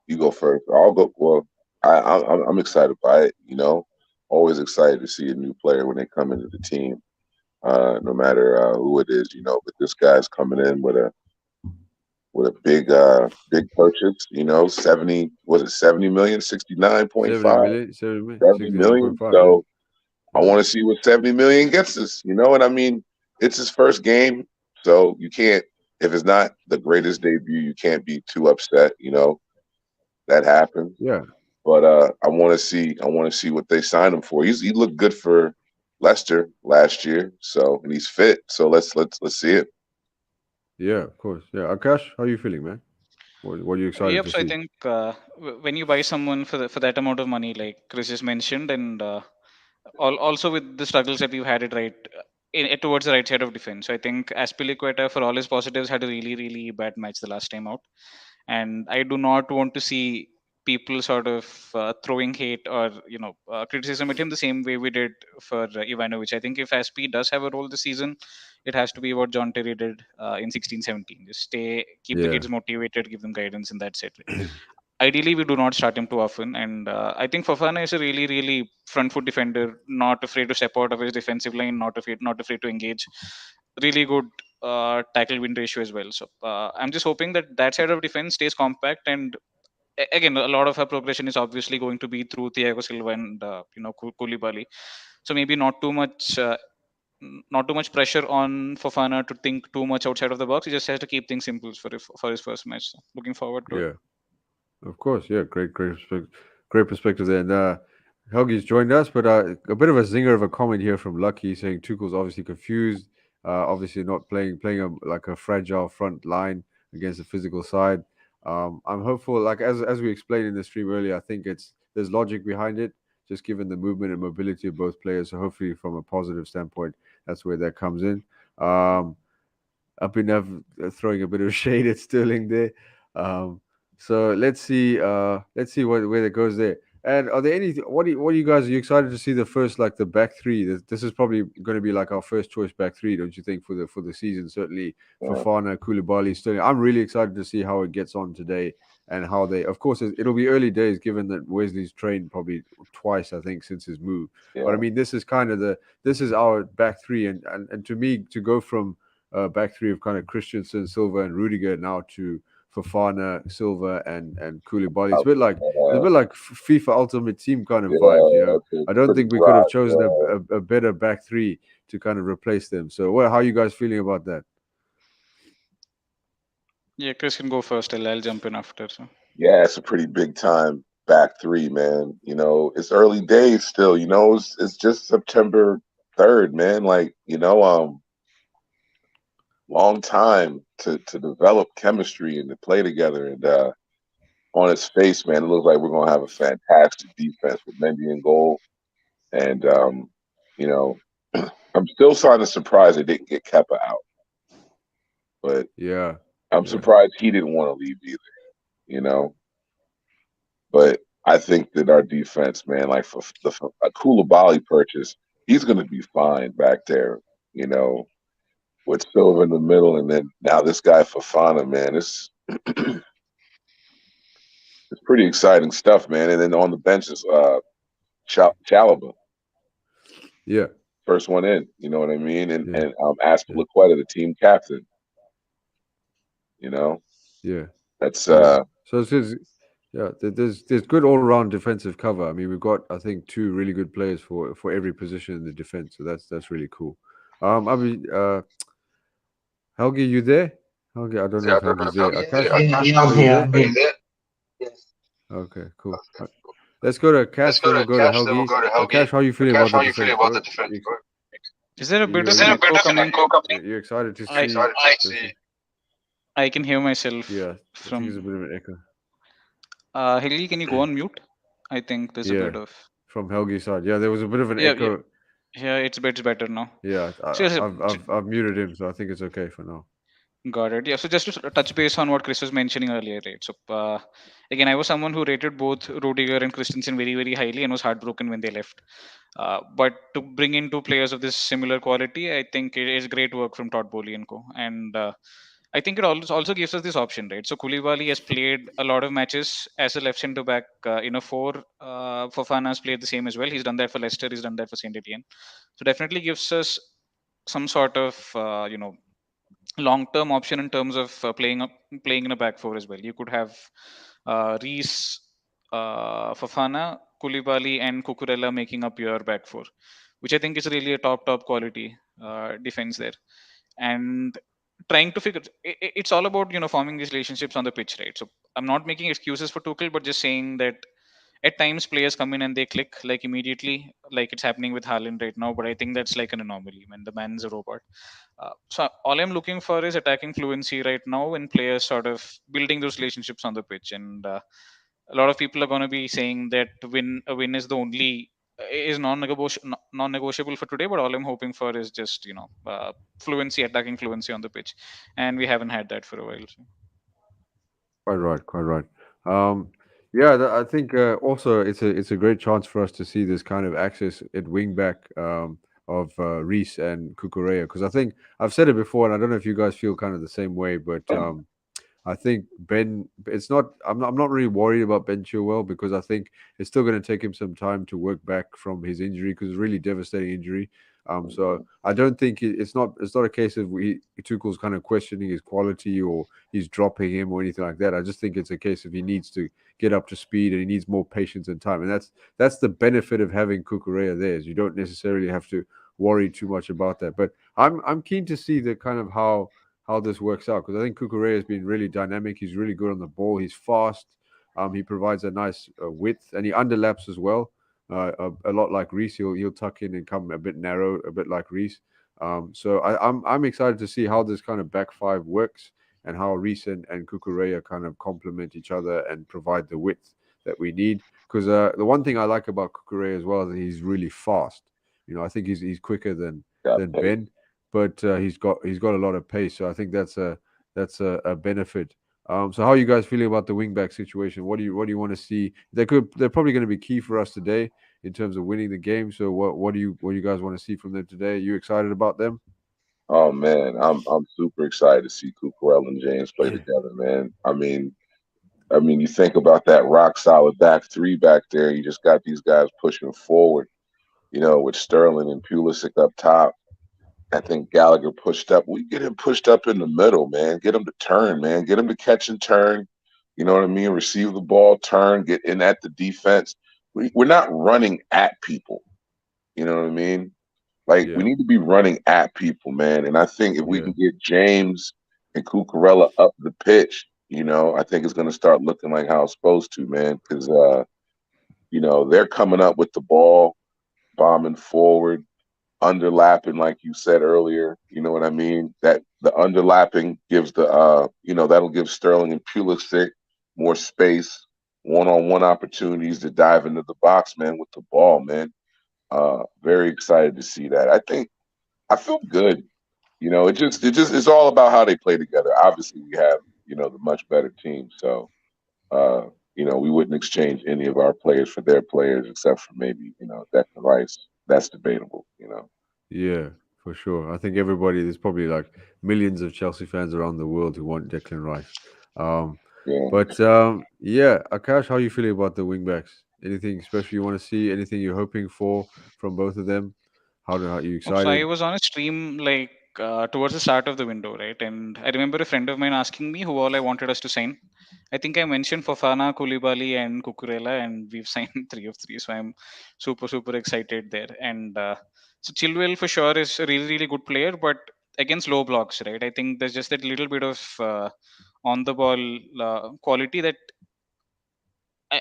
Speaker 3: You go first. I'll go. Well, I'm excited by it. Always excited to see a new player when they come into the team, no matter who it is. But this guy's coming in with a big purchase. 70 was it 70 million,
Speaker 1: 70
Speaker 3: 69.5,
Speaker 1: million, 70 million,
Speaker 3: 70 million.
Speaker 1: 69.5, yeah.
Speaker 3: So I
Speaker 1: Yeah.
Speaker 3: want to see what 70 million gets us. You know what I mean? It's his first game, so you can't. If it's not the greatest debut, you can't be too upset. That happens.
Speaker 1: Yeah.
Speaker 3: But I want to see. I want to see what they signed him for. He looked good for Leicester last year, so and he's fit. So let's see it.
Speaker 1: Yeah, of course. Yeah. Akash, how are you feeling, man? What are you excited
Speaker 2: Yep.
Speaker 1: to
Speaker 2: So I
Speaker 1: see?
Speaker 2: think when you buy someone for that amount of money, like Chris just mentioned, and also with the struggles that we've had it right towards the right side of defense. So I think Aspilicueta, for all his positives, had a really really bad match the last time out, and I do not want to see people sort of throwing hate or criticism at him the same way we did for Ivanovic. I think if Aspi does have a role this season, it has to be what John Terry did in 16-17. Just keep the
Speaker 1: Yeah.
Speaker 2: kids motivated, give them guidance in that set. Ideally we do not start him too often, and I think Fofana is a really really front foot defender, not afraid to step out of his defensive line, not afraid to engage, really good tackle win ratio as well. So I'm just hoping that that side of defense stays compact, and again a lot of her progression is obviously going to be through Thiago Silva and Koulibaly. So maybe not too much pressure on Fofana to think too much outside of the box. He just has to keep things simple for his first match. So looking forward to it.
Speaker 1: Yeah. Of course, yeah, great perspective there. And Helgi's joined us, but a bit of a zinger of a comment here from Lucky saying Tuchel's obviously confused, obviously not playing like a fragile front line against the physical side. I'm hopeful, like as we explained in the stream earlier, I think there's logic behind it, just given the movement and mobility of both players. So hopefully, from a positive standpoint, that's where that comes in. Um, I've been throwing a bit of shade at Sterling there. Um, so let's see where it goes there. And are there any? What are you guys? Are you excited to see the first like the back three? This is probably going to be like our first choice back three, don't you think? For the season, certainly for
Speaker 3: Uh,
Speaker 1: Fofana, Koulibaly, Sterling. I'm really excited to see how it gets on today and how they. Of course, it'll be early days given that Wesley's trained probably twice, I think, since his move. But I
Speaker 3: yeah.
Speaker 1: mean, this is our back three, and to me to go from back three of kind of Christensen, Silva, and Rudiger now to Fofana, Silva, and Koulibaly. It's a bit like FIFA Ultimate Team kind of vibes.
Speaker 3: Yeah, it's
Speaker 1: I don't
Speaker 3: pretty
Speaker 1: think we could have
Speaker 3: dry.
Speaker 1: chosen
Speaker 3: Yeah.
Speaker 1: a better back three to kind of replace them. So, how are you guys feeling about that?
Speaker 2: Yeah, Chris can go first. I'll jump in after. So
Speaker 3: Yeah, it's a pretty big time back three, man. It's early days still. It's just September 3rd, man. Like, long time to develop chemistry and to play together. And on its face, man, it looks like we're gonna have a fantastic defense with Mendy in goal And you know, I'm still kind of surprised they didn't get Keppa out, but
Speaker 1: Yeah,
Speaker 3: I'm
Speaker 1: yeah,
Speaker 3: surprised he didn't want to leave either. You know, but I think that our defense, man, like for the for a Koulibaly purchase, he's going to be fine back there. You know, with Silva in the middle, and then now this guy Fofana, man, it's pretty exciting stuff, man. And then on the bench is Chalaba,
Speaker 1: yeah,
Speaker 3: first one in. You know what I mean? And
Speaker 1: yeah,
Speaker 3: and
Speaker 1: yeah,
Speaker 3: Aspilicueta, the team captain. You know,
Speaker 1: yeah,
Speaker 3: that's
Speaker 1: yeah. So yeah, there's good all round defensive cover. I mean, we've got I think two really good players for every position in the defense. So that's really cool. I mean, Helgi, you there? Helgi, I don't know if Helgi's there. Akash,
Speaker 4: Yeah, I'm
Speaker 1: are you
Speaker 4: here.
Speaker 1: there?
Speaker 4: I'm here. Yes.
Speaker 1: Okay, cool. Let's go to Akash, then we'll go to Helgi. Akash, how are you feeling about the defense, bro?
Speaker 2: Is there a bit of
Speaker 1: You
Speaker 2: an echo coming?
Speaker 1: you're excited to
Speaker 2: I
Speaker 1: see this?
Speaker 2: I can hear myself
Speaker 1: Yeah, I think it's a
Speaker 2: from.
Speaker 1: bit of an echo.
Speaker 2: Hilly, can you go on mute? I think there's a
Speaker 1: Yeah,
Speaker 2: bit of.
Speaker 1: from Helgi's side. Yeah, there was a bit of an
Speaker 2: Yeah, yeah,
Speaker 1: echo.
Speaker 2: yeah. It's better now.
Speaker 1: Yeah,
Speaker 2: So yes,
Speaker 1: I've muted him, so I think it's okay for now.
Speaker 2: got it. Yeah. So just to touch base on what Chris was mentioning earlier, right? So again, I was someone who rated both Rudiger and Christensen very very highly and was heartbroken when they left. But to bring in two players of this similar quality, I think it is great work from Todd Bowley and co. And I think it also gives us this option, right? So Koulibaly has played a lot of matches as a left centre back in a four. Fofana has played the same as well. He's done that for Leicester. He's done that for Saint Etienne. So definitely gives us some sort of long term option in terms of playing in a back four as well. You could have Reese, Fafana, Koulibaly, and Cucurella making up your back four, which I think is really a top quality defense there. And trying to figure it's all about forming these relationships on the pitch, right? So I'm not making excuses for Tuchel, but just saying that at times players come in and they click like immediately, like it's happening with Haaland right now. But I think that's like an anomaly. Man, the man's a robot. So all I'm looking for is attacking fluency right now, and players sort of building those relationships on the pitch. And a lot of people are going to be saying that a win is the only is non-negotiable for today. But all I'm hoping for is just fluency, attacking fluency on the pitch, and we haven't had that for a while. So.
Speaker 1: Quite right, quite right. Um, yeah, I think also it's a great chance for us to see this kind of access at wing back of Reese and Kukurea because I think I've said it before, and I don't know if you guys feel kind of the same way, but I think Ben. It's not. I'm not really worried about Ben Chilwell because I think it's still going to take him some time to work back from his injury because it's a really devastating injury. So I don't think it's not. It's not a case of Tuchel's kind of questioning his quality or he's dropping him or anything like that. I just think it's a case of he needs to get up to speed and he needs more patience and time. And that's the benefit of having Cucurella there is you don't necessarily have to worry too much about that. But I'm keen to see the kind of how this works out because I think Cucurella has been really dynamic. He's really good on the ball. He's fast. He provides a nice width and he underlaps as well. A lot like Reese, he'll tuck in and come a bit narrow, a bit like Reese. So I'm excited to see how this kind of back five works and how Reese and Cucurella kind of complement each other and provide the width that we need. Because the one thing I like about Cucurella as well is that he's really fast. I think he's quicker
Speaker 3: got
Speaker 1: than
Speaker 3: pace.
Speaker 1: Ben, but he's got a lot of pace. So I think that's a benefit. So how are you guys feeling about the wingback situation? What do you want to see? They're probably going to be key for us today in terms of winning the game. So what do you guys want to see from them today? Are you excited about them?
Speaker 3: Oh man, I'm super excited to see Cucurella and James play together, man. I mean, you think about that rock solid back three back there. You just got these guys pushing forward. With Sterling and Pulisic up top. I think Gallagher pushed up. We get him pushed up in the middle, man. Get him to turn, man. Get him to catch and turn. You know what I mean? Receive the ball, turn, get in at the defense. We're not running at people. You know what I mean? Like we
Speaker 1: Yeah,
Speaker 3: need to be running at people, man. And I think if we
Speaker 1: yeah,
Speaker 3: can get James and Cucurella up the pitch, I think it's going to start looking like how it's supposed to, man. Because they're coming up with the ball, bombing forward underlapping, like you said earlier. You know what I mean? That the underlapping gives that'll give Sterling and Pulisic more space, one-on-one opportunities to dive into the box, man, with the ball, man. Very excited to see that. I feel good. It just it's all about how they play together. Obviously, we have the much better team, so uh, we wouldn't exchange any of our players for their players, except for maybe Declan Rice. That's debatable.
Speaker 1: Yeah, for sure. I think everybody, there's probably like millions of Chelsea fans around the world who want Declan Rice. Um,
Speaker 3: Yeah.
Speaker 1: but yeah, Akash, how are you feeling about the wingbacks? Anything special you want to see? Anything you're hoping for from both of them? How are you
Speaker 2: So I
Speaker 1: excited?
Speaker 2: was on a stream like towards the start of the window, right? And I remember a friend of mine asking me who all I wanted us to sign. I think I mentioned Fofana, Koulibaly, and Cucurella, and we've signed three of three. So I'm super, super excited there. And so Chilwell for sure is a really, really good player, but against low blocks, right? I think there's just that little bit of on the ball quality that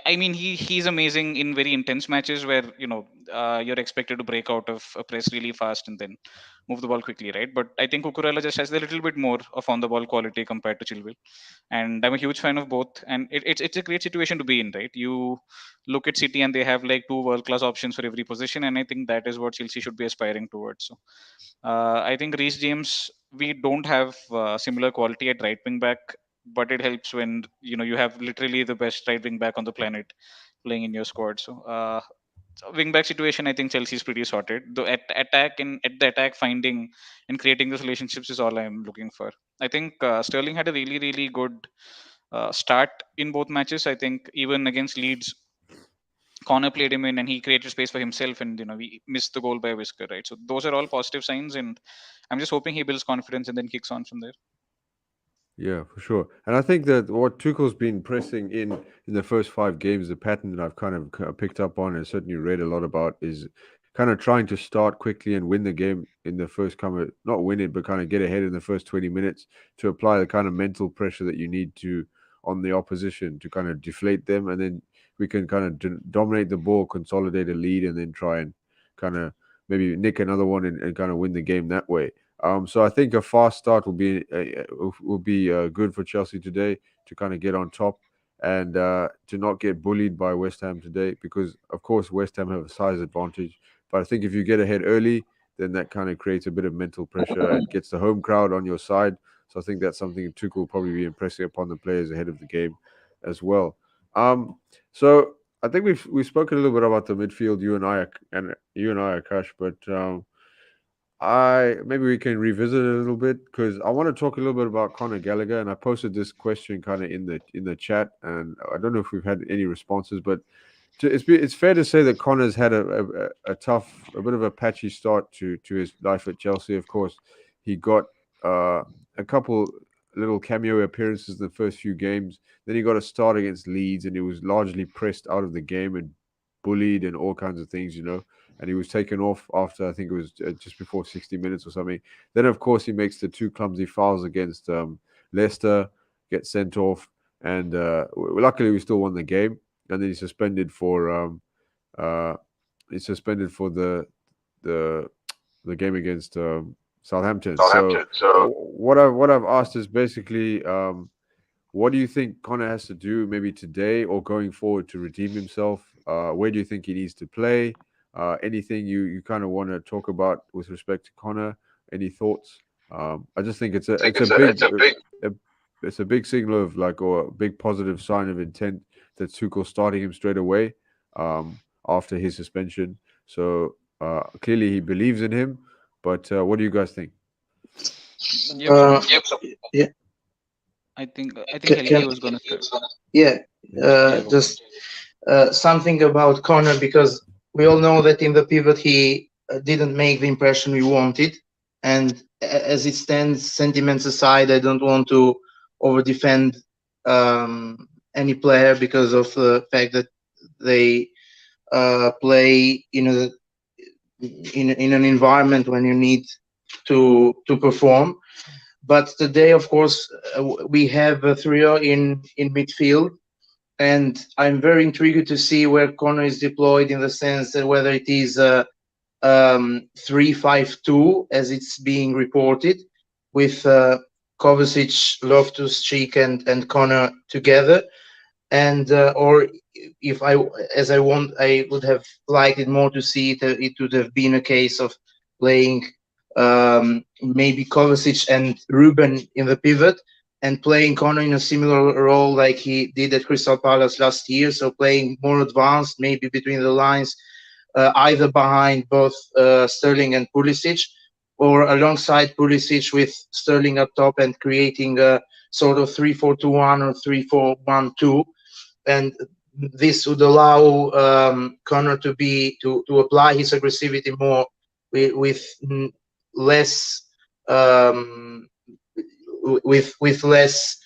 Speaker 2: I mean, he's amazing in very intense matches where you're expected to break out of a press really fast and then move the ball quickly, right? But I think Cucurella just has a little bit more of on the ball quality compared to Chilwell, and I'm a huge fan of both. And it's a great situation to be in, right? You look at City and they have like two world class options for every position, and I think that is what Chelsea should be aspiring towards. So I think Reece James, we don't have similar quality at right wing back, but it helps when you have literally the best right wing back on the planet playing in your squad. So wing back situation, I think Chelsea is pretty sorted. The attack and at the attack finding and creating those relationships is all I'm looking for. I think Sterling had a really really good start in both matches. I think even against Leeds, Connor played him in and he created space for himself, and we missed the goal by a whisker, right? So those are all positive signs, and I'm just hoping he builds confidence and then kicks on from there.
Speaker 1: Yeah, for sure. And I think that what Tuchel's been pressing in the first 5 games, the pattern that I've kind of picked up on and certainly read a lot about is kind of trying to start quickly and win the game in the first not win it, but kind of get ahead in the first 20 minutes to apply the kind of mental pressure that you need to on the opposition to kind of deflate them. And then we can kind of dominate the ball, consolidate a lead, and then try and kind of maybe nick another one and kind of win the game that way. So I think a fast start will be good for Chelsea today to kind of get on top and to not get bullied by West Ham today because of course West Ham have a size advantage. But I think if you get ahead early, then that kind of creates a bit of mental pressure and gets the home crowd on your side. So I think that's something Tuchel will probably be impressing upon the players ahead of the game as well. So I think we've spoken a little bit about the midfield, you and I, Akash, but I maybe we can revisit it a little bit because I want to talk a little bit about Conor Gallagher, and I posted this question kind of in the chat, and I don't know if we've had any responses, but it's fair to say that Connor's had a tough, a bit of a patchy start to his life at Chelsea. Of course, he got uh, a couple little cameo appearances in the first few games. Then he got a start against Leeds, and he was largely pressed out of the game and bullied and all kinds of things. And he was taken off after I think it was just before 60 minutes or something. Then, of course, he makes the two clumsy fouls against Leicester, gets sent off, and luckily we still won the game. And then uh, he's suspended for the the game against Southampton. So
Speaker 3: Southampton. So
Speaker 1: what I've asked is basically what do you think Connor has to do maybe today or going forward to redeem himself? Where do you think he needs to play? Anything you kind of want to talk about with respect to Connor? Any thoughts? I just think it's a
Speaker 3: I think
Speaker 1: it's a
Speaker 3: it's
Speaker 1: big
Speaker 3: a big
Speaker 1: uh, it's a big signal of like or a big positive sign of intent that Tuchel starting him straight away after his suspension. So clearly he believes in him. But what do you guys think?
Speaker 2: Yep. So
Speaker 3: Yep.
Speaker 4: Yeah,
Speaker 2: I think
Speaker 4: can
Speaker 2: Helgi was gonna start.
Speaker 4: yeah,
Speaker 2: Yeah, go.
Speaker 4: just something about Connor because we all know that in the pivot he didn't make the impression we wanted, and as it stands, sentiments aside, I don't want to over defend any player because of the fact that they play in an environment when you need to perform. But today, of course, we have a trio in midfield, and I'm very intrigued to see where Connor is deployed in the sense that whether it is a 3-5-2 as it's being reported with Kovacic, Loftus-Cheek, and Connor together, and or if I as I want, I would have liked it more to see it. It would have been a case of playing maybe Kovacic and Ruben in the pivot, and playing Connor in a similar role like he did at Crystal Palace last year. So playing more advanced, maybe between the lines, either behind both Sterling and Pulisic, or alongside Pulisic with Sterling up top and creating a sort of 3-4-2-1 or 3-4-1-2. And this would allow Connor to apply his aggressivity more with less um, with less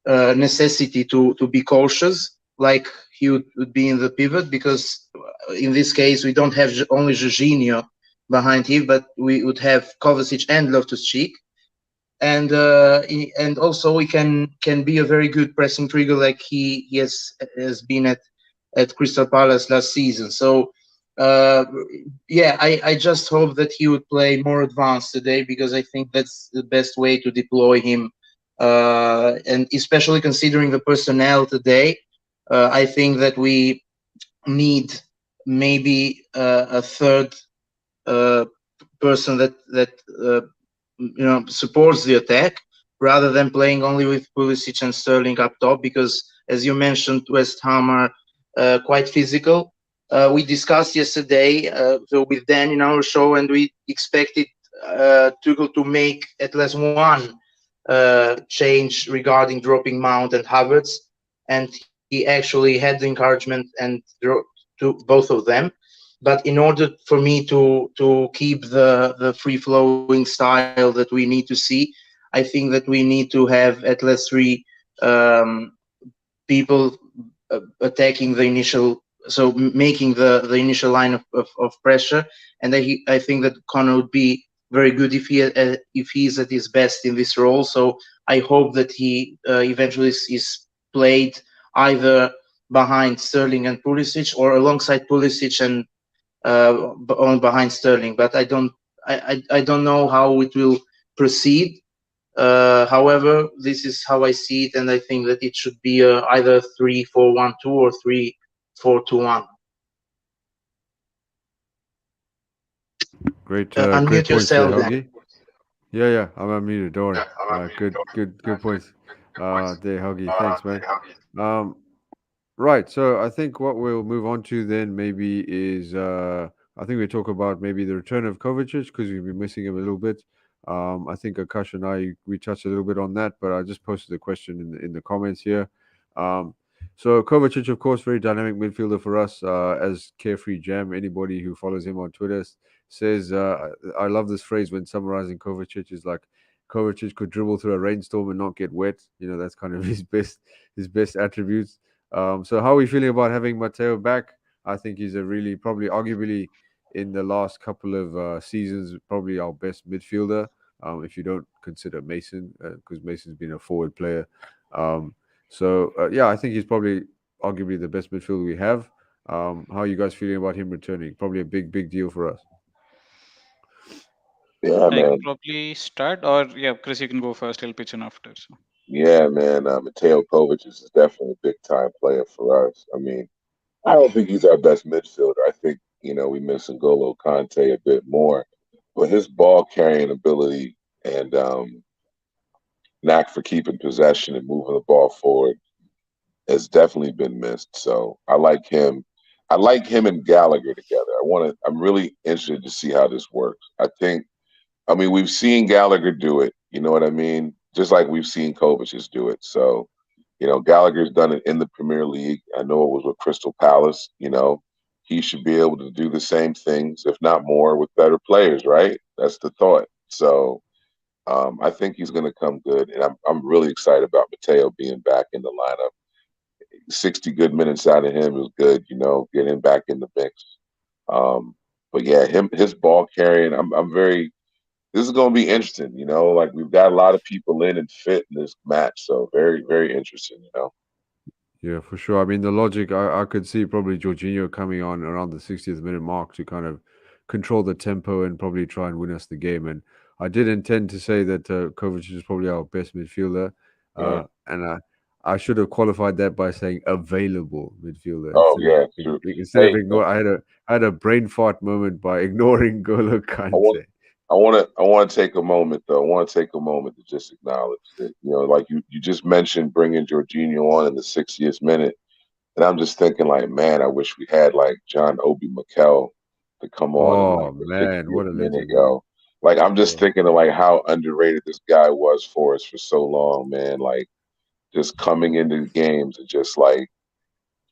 Speaker 4: necessity to be cautious, like he would be in the pivot, because in this case we don't have only Jorginho behind him, but we would have Kovacic and Loftus-Cheek, and also he can be a very good pressing trigger like he has been at Crystal Palace last season. So yeah, I just hope that he would play more advanced today, because I think that's the best way to deploy him, and especially considering the personnel today, I think that we need maybe a third person that supports the attack, rather than playing only with Pulisic and Sterling up top, because as you mentioned, West Ham are quite physical. We discussed yesterday so with Dan in our show, and we expected Tuchel to make at least one change regarding dropping Mount and Havertz, and he actually had the encouragement and dropped to both of them. But in order for me to keep the free flowing style that we need to see, I think that we need to have at least three um, people attacking the initial, so making the initial line of pressure. And I think that Connor would be very good if he is at his best in this role. So I hope that he eventually is played either behind Sterling and Pulisic, or alongside Pulisic and on behind Sterling. But I don't know how it will proceed. However, this is how I see it, and I think that it should be either 3-4-1-2 or 3-4-2-1.
Speaker 1: Great, great
Speaker 4: Unmute
Speaker 1: points there,
Speaker 4: yourself, Dan.
Speaker 1: Helgi. Yeah, I'm unmuted. Don't worry. Good points. There, Helgi. Thanks, man. Um, right. So I think what we'll move on to then maybe is I think we talk about maybe the return of Kovacic, because we've been missing him a little bit. I think Akash and I we touched a little bit on that, but I just posted the question in the comments here. Um, so Kovacic, of course, very dynamic midfielder for us. As Carefree Jam, anybody who follows him on Twitter says, I love this phrase when summarizing Kovacic is like, Kovacic could dribble through a rainstorm and not get wet. You know, that's kind of his best attributes. So how are we feeling about having Matteo back? I think he's a really, probably arguably in the last couple of seasons, probably our best midfielder. If you don't consider Mason, because Mason's been a forward player. Yeah, I think he's probably arguably the best midfielder we have. How are you guys feeling about him returning? Probably a big deal for us.
Speaker 3: Yeah,
Speaker 2: I can
Speaker 3: man.
Speaker 2: probably start, or yeah, Chris, you can go first. I'll pitch in after. So
Speaker 3: Yeah, man. Mateo Kovacic is definitely a big time player for us. I mean, I don't think he's our best midfielder. I think, we miss N'Golo Kante a bit more. But his ball carrying ability and knack for keeping possession and moving the ball forward has definitely been missed. So I like him. I like him and Gallagher together. I'm really interested to see how this works. I mean, we've seen Gallagher do it. You know what I mean? Just like we've seen Kovacic do it. So, Gallagher's done it in the Premier League. I know it was with Crystal Palace. He should be able to do the same things, if not more, with better players, right? That's the thought. So, I think he's going to come good, and I'm really excited about Mateo being back in the lineup. 60 good minutes out of him is good. Get him back in the mix. But yeah, his ball carrying. I'm very. This is going to be interesting. Like we've got a lot of people in and fit in this match, so very very interesting.
Speaker 1: Yeah, for sure. I mean, the logic, I could see probably Jorginho coming on around the 60th minute mark to kind of control the tempo and probably try and win us the game. And I did intend to say that Kovacic is probably our best midfielder.
Speaker 3: Right.
Speaker 1: And I should have qualified that by saying available midfielder
Speaker 3: Oh yeah, true.
Speaker 1: instead of
Speaker 3: Hey,
Speaker 1: ignore. I had a brain fart moment by ignoring Golo
Speaker 3: I want
Speaker 1: Kante.
Speaker 3: I want to take a moment though. I want to take a moment to just acknowledge that like you just mentioned bringing Jorginho on in the 60th minute, and I'm just thinking like, man, I wish we had like John Obi Mikel to come on in
Speaker 1: Oh
Speaker 3: like the
Speaker 1: man,
Speaker 3: 60th
Speaker 1: what a
Speaker 3: minute,
Speaker 1: legend, man!
Speaker 3: yo. Like I'm just
Speaker 1: Yeah,
Speaker 3: thinking of like how underrated this guy was for us for so long, man. Like just coming into the games and just like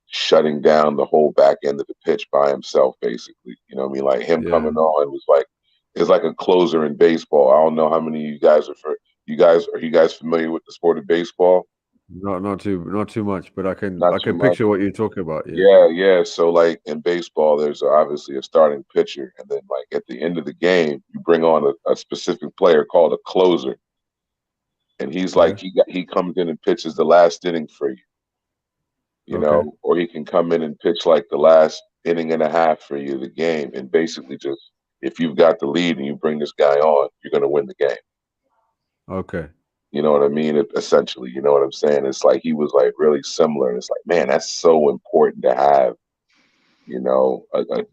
Speaker 3: shutting down the whole back end of the pitch by himself, basically. You know what I mean? Like him
Speaker 1: yeah.
Speaker 3: coming on was like it's like a closer in baseball. I don't know how many of you guys are you guys familiar with the sport of baseball?
Speaker 1: Not too much, but
Speaker 3: Not
Speaker 1: I
Speaker 3: too
Speaker 1: can
Speaker 3: much.
Speaker 1: picture what you're talking about. Yeah,
Speaker 3: Yeah, yeah. So like in baseball, there's obviously a starting pitcher, and then like at the end of the game, you bring on a specific player called a closer, and he's
Speaker 1: yeah.
Speaker 3: like he comes in and pitches the last inning for you,
Speaker 1: Okay,
Speaker 3: or he can come in and pitch like the last inning and a half for you, the game, and basically just if you've got the lead and you bring this guy on, you're going to win the game.
Speaker 1: okay.
Speaker 3: You know what I mean? Essentially, you know what I'm saying? It's like he was like really similar, and it's like, man, that's so important to have.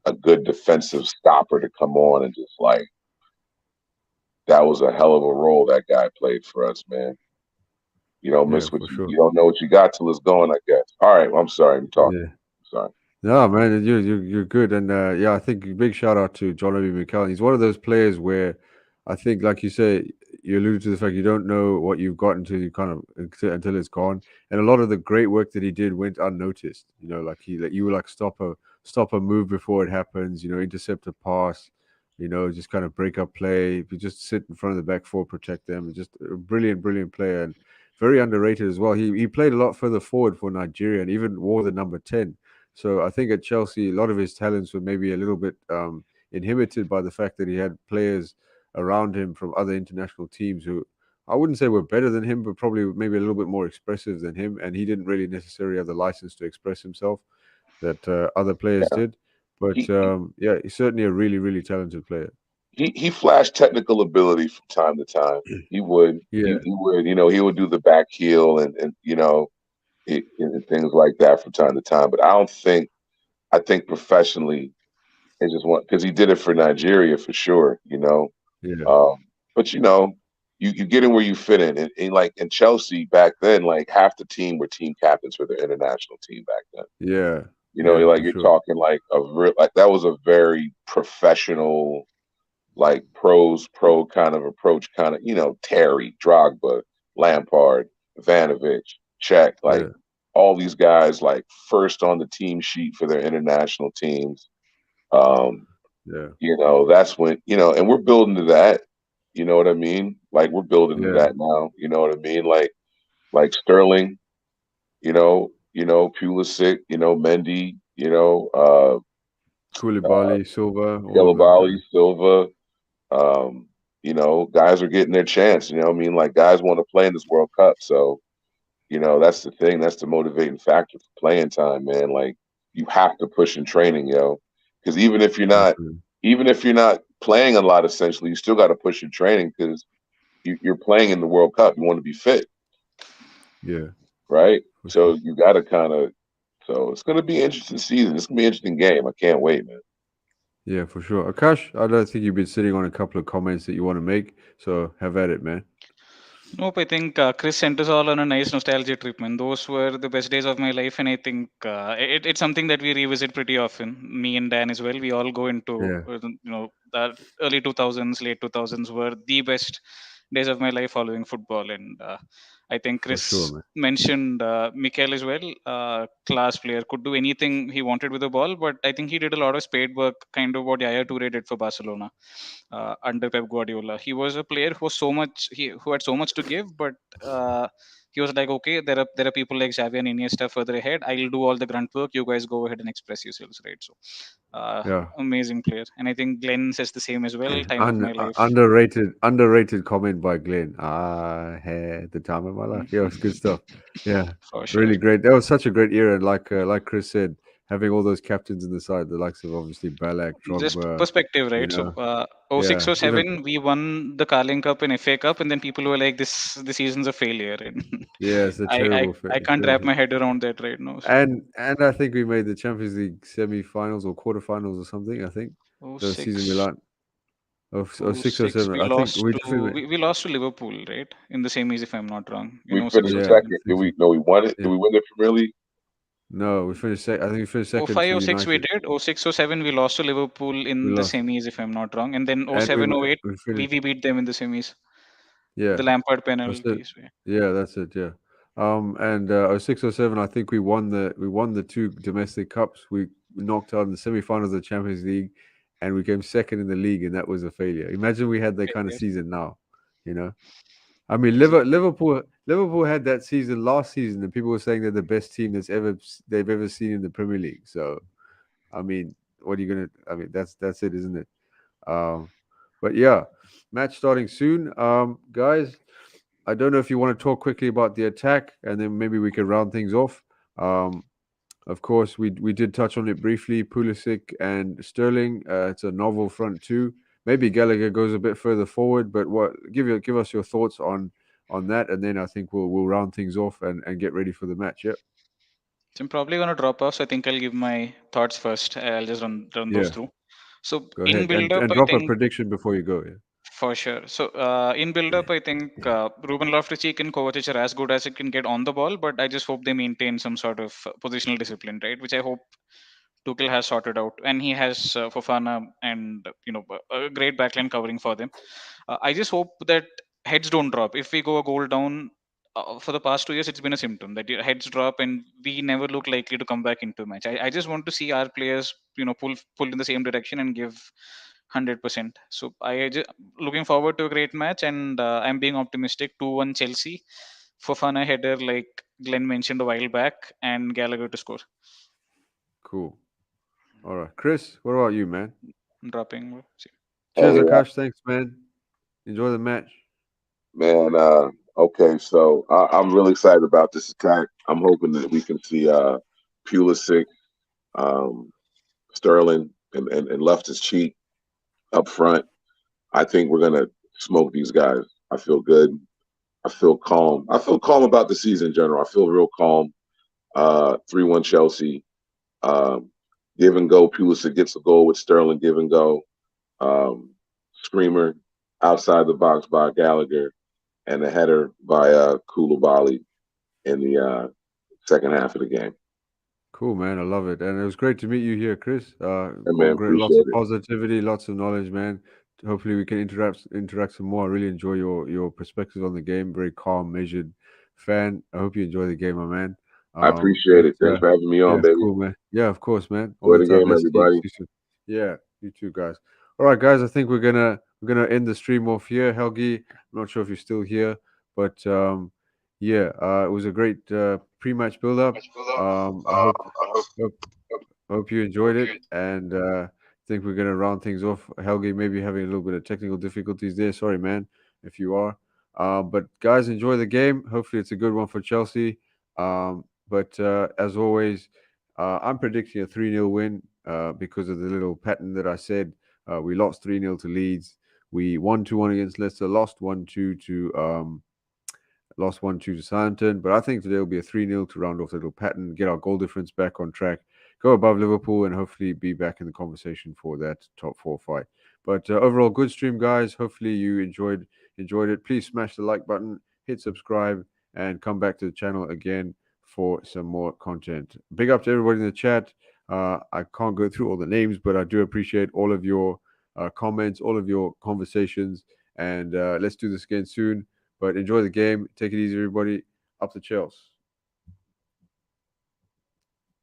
Speaker 3: A good defensive stopper to come on and just like that was a hell of a role that guy played for us, man. You don't
Speaker 1: Yeah,
Speaker 3: miss what
Speaker 1: for sure.
Speaker 3: you don't know what you got till it's gone, I guess. All right, well, I'm sorry, I'm talking.
Speaker 1: Yeah.
Speaker 3: I'm sorry.
Speaker 1: No, man, you're good, and yeah, I think big shout out to John Obi Mikel. He's one of those players where I think, like you say, you alluded to the fact you don't know what you've got until you kind of until it's gone, and a lot of the great work that he did went unnoticed. Like you would like stop a move before it happens. Intercept a pass. Just kind of break up play. If you just sit in front of the back four, protect them. Just a brilliant, brilliant player and very underrated as well. He played a lot further forward for Nigeria and even wore the number 10. So I think at Chelsea, a lot of his talents were maybe a little bit inhibited by the fact that he had players around him from other international teams who I wouldn't say were better than him, but probably maybe a little bit more expressive than him. And he didn't really necessarily have the license to express himself that other players
Speaker 3: Yeah.
Speaker 1: did. But
Speaker 3: He
Speaker 1: yeah, he's certainly a really, really talented player.
Speaker 3: he flashed technical ability from time to time. He would. He,
Speaker 1: Yeah,
Speaker 3: he would, he would do the back heel and and things like that from time to time. But I think professionally, it's just one because he did it for Nigeria for sure.
Speaker 1: yeah,
Speaker 3: Um, but you get in where you fit in, and like in Chelsea back then, like half the team were team captains for their international team back then.
Speaker 1: yeah,
Speaker 3: You're
Speaker 1: yeah,
Speaker 3: like
Speaker 1: for
Speaker 3: you're
Speaker 1: sure.
Speaker 3: talking like a real like that was a very professional, like pro kind of approach, kind of Terry, Drogba, Lampard, Ivanovic, Czech, like
Speaker 1: Yeah,
Speaker 3: all these guys like first on the team sheet for their international teams. Um,
Speaker 1: yeah,
Speaker 3: that's when and we're building to that. You know what I mean? Like we're building to
Speaker 1: yeah.
Speaker 3: that now. You know what I mean? Like Sterling, Pulisic, Mendy, uh,
Speaker 1: Koulibaly, Silva, all of them.
Speaker 3: Koulibaly,
Speaker 1: Yeah,
Speaker 3: Silva. Um, guys are getting their chance. You know what I mean? Like guys want to play in this World Cup. So, that's the thing. That's the motivating factor for playing time, man. Like you have to push in training, because
Speaker 1: definitely.
Speaker 3: even if you're not playing a lot, essentially, you still got to push in training because you're playing in the World Cup. You want to be fit,
Speaker 1: Yeah,
Speaker 3: right?
Speaker 1: for
Speaker 3: So
Speaker 1: sure.
Speaker 3: you got to kind of. So it's going to be an interesting season. It's going to be an interesting game. I can't wait, man.
Speaker 1: Yeah, for sure. Akash, I don't think you've been sitting on a couple of comments that you want to make, so have at it, man.
Speaker 2: Nope, I think Chris sent us all on a nice nostalgia trip, man. Those were the best days of my life, and I think it's something that we revisit pretty often. Me and Dan as well. We all go into
Speaker 1: Yeah,
Speaker 2: the early 2000s, late 2000s were the best days of my life following football, and I think
Speaker 1: for sure,
Speaker 2: Chris
Speaker 1: man.
Speaker 2: mentioned Mikel as well. Class player, could do anything he wanted with the ball, but I think he did a lot of spade work, kind of what Yaya Toure did for Barcelona under Pep Guardiola. He was a player who had so much to give, but he was like, okay, there are people like Xavi and Iniesta further ahead. I'll do all the grunt work. You guys go ahead and express yourselves, right? So,
Speaker 1: Yeah.
Speaker 2: amazing player, and I think Glenn says the same as well. Time of my life,
Speaker 1: Underrated comment by Glenn. I had the time of my life. Yeah, it was good stuff. Yeah,
Speaker 2: for sure.
Speaker 1: really great. That was such a great era. Like Chris said, having all those captains in the side, the likes of obviously Balak,
Speaker 2: Just
Speaker 1: Drogba,
Speaker 2: perspective,
Speaker 1: you
Speaker 2: right? So,
Speaker 1: know,
Speaker 2: oh
Speaker 1: yeah,
Speaker 2: 06, oh
Speaker 1: even
Speaker 2: 07, we won the Carling Cup and FA Cup, and then people were like, "This season's a failure," and
Speaker 1: yeah, it's a
Speaker 2: I I
Speaker 1: terrible,
Speaker 2: I can't wrap
Speaker 1: terrible.
Speaker 2: my head around that right now. So,
Speaker 1: And I think we made the Champions League semi-finals or quarterfinals or something. I think
Speaker 2: oh
Speaker 1: the season
Speaker 2: 06,
Speaker 1: Milan of
Speaker 2: oh
Speaker 1: 6 or
Speaker 2: 06,
Speaker 1: 7.
Speaker 2: we
Speaker 1: I think
Speaker 2: lost
Speaker 1: we
Speaker 2: to
Speaker 1: definitely
Speaker 2: we lost to Liverpool, right? In the semis, if I'm not wrong. In
Speaker 3: We
Speaker 2: oh 06,
Speaker 3: finished
Speaker 2: oh
Speaker 1: yeah, I
Speaker 3: second.
Speaker 2: 07.
Speaker 3: Did
Speaker 1: think
Speaker 3: we?
Speaker 1: so.
Speaker 3: No, we won it. Did
Speaker 1: Yeah.
Speaker 3: we win the Premier League?
Speaker 1: No, we finished I think we finished
Speaker 2: Oh
Speaker 1: second
Speaker 2: 05,
Speaker 1: to
Speaker 2: oh 06 we
Speaker 1: United.
Speaker 2: did. Oh 06, oh 07 we lost to Liverpool
Speaker 1: We
Speaker 2: in the
Speaker 1: lost,
Speaker 2: semis, if I'm not wrong. And then oh
Speaker 1: and
Speaker 2: 07, oh 08
Speaker 1: we
Speaker 2: we
Speaker 1: finished.
Speaker 2: we beat them in the semis.
Speaker 1: Yeah,
Speaker 2: The Lampard
Speaker 1: that's it.
Speaker 2: penalties.
Speaker 1: Yeah, that's it. Yeah. And 06 or 07, I think we won the two domestic cups. We knocked out in the semi-finals of the Champions League, and we came second in the league, and that was a failure. Imagine we had that kind of
Speaker 2: Failure.
Speaker 1: season now. You know, I mean,
Speaker 2: Exactly.
Speaker 1: Liverpool had that season last season, and people were saying they're the best team they've ever seen in the Premier League. So, I mean, what are you gonna? I mean, that's it, isn't it? Um, but yeah, match starting soon. Guys, I don't know if you want to talk quickly about the attack, and then maybe we can round things off. Um, of course, we did touch on it briefly. Pulisic and Sterling. It's a novel front two. Maybe Gallagher goes a bit further forward, but what give us your thoughts on that, and then I think we'll round things off and get ready for the match. Yep.
Speaker 2: So I'm probably gonna drop off. So I think I'll give my thoughts first. I'll just run those
Speaker 1: Yeah.
Speaker 2: through. So
Speaker 1: Go
Speaker 2: in
Speaker 1: ahead
Speaker 2: build up,
Speaker 1: and
Speaker 2: I
Speaker 1: drop a
Speaker 2: think
Speaker 1: prediction before you go. Yeah.
Speaker 2: for sure. So in build up, I think Ruben Loftus-Cheek and Kovacic are as good as it can get on the ball, but I just hope they maintain some sort of positional discipline, right? Which I hope Tuchel has sorted out, and he has Fofana and a great backline covering for them. I just hope that heads don't drop. If we go a goal down, for the past 2 years, it's been a symptom that your heads drop and we never look likely to come back into a match. I just want to see our players, pull in the same direction and give 100%. So I just looking forward to a great match, and I'm being optimistic. 2-1 Chelsea. Fofana header, like Glenn mentioned a while back, and Gallagher to score.
Speaker 1: Cool. All right, Chris. What about you, man?
Speaker 2: Dropping.
Speaker 1: Cheers,
Speaker 3: Hey,
Speaker 1: Akash. Thanks, man. Enjoy the match.
Speaker 3: man. Okay, so I'm really excited about this attack. I'm hoping that we can see Pulisic, um, Sterling, and Loftus Cheek up front. I think we're gonna smoke these guys. I feel good. I feel calm. I feel calm about the season in general. I feel real calm. 3-1 Chelsea. Um, give and go. Pulisic gets a goal with Sterling. Give and go. Um, Screamer outside the box by Gallagher, and a header by Koulibaly in the second half of the game.
Speaker 1: Cool, man. I love it, and it was great to meet you here, Chris.
Speaker 3: And
Speaker 1: All
Speaker 3: man,
Speaker 1: great, lots
Speaker 3: appreciate
Speaker 1: of
Speaker 3: it.
Speaker 1: positivity, lots of knowledge, man. Hopefully, we can interact some more. I really enjoy your perspectives on the game. Very calm, measured fan. I hope you enjoy the game, my man.
Speaker 3: I
Speaker 1: Um,
Speaker 3: appreciate
Speaker 1: but
Speaker 3: it. Thanks for having me on,
Speaker 1: yeah,
Speaker 3: baby.
Speaker 1: cool, man. Yeah, of course, man. All
Speaker 3: Enjoy
Speaker 1: the
Speaker 3: the
Speaker 1: time.
Speaker 3: game,
Speaker 1: Let's see
Speaker 3: everybody.
Speaker 1: you soon. Yeah, you too, guys. All right, guys. I think we're gonna end the stream off here. Helgi, I'm not sure if you're still here, but yeah, it was a great pre-match build-up. I hope hope you enjoyed it, and think we're gonna round things off. Helgi maybe having a little bit of technical difficulties there. Sorry, man, if you are. But guys, enjoy the game. Hopefully, it's a good one for Chelsea. But as always, I'm predicting a 3-0 win because of the little pattern that I said. We lost 3-0 to Leeds. We won 2-1 against Leicester. Lost 1-2 to Southampton, but I think today will be a 3-0 to round off the little pattern, get our goal difference back on track, go above Liverpool, and hopefully be back in the conversation for that top four fight. But overall, good stream, guys. Hopefully you enjoyed it. Please smash the like button, hit subscribe, and come back to the channel again for some more content. Big up to everybody in the chat. I can't go through all the names, but I do appreciate all of your comments, all of your conversations, and let's do this again soon. But enjoy the game. Take it easy, everybody. Up the Chelsea.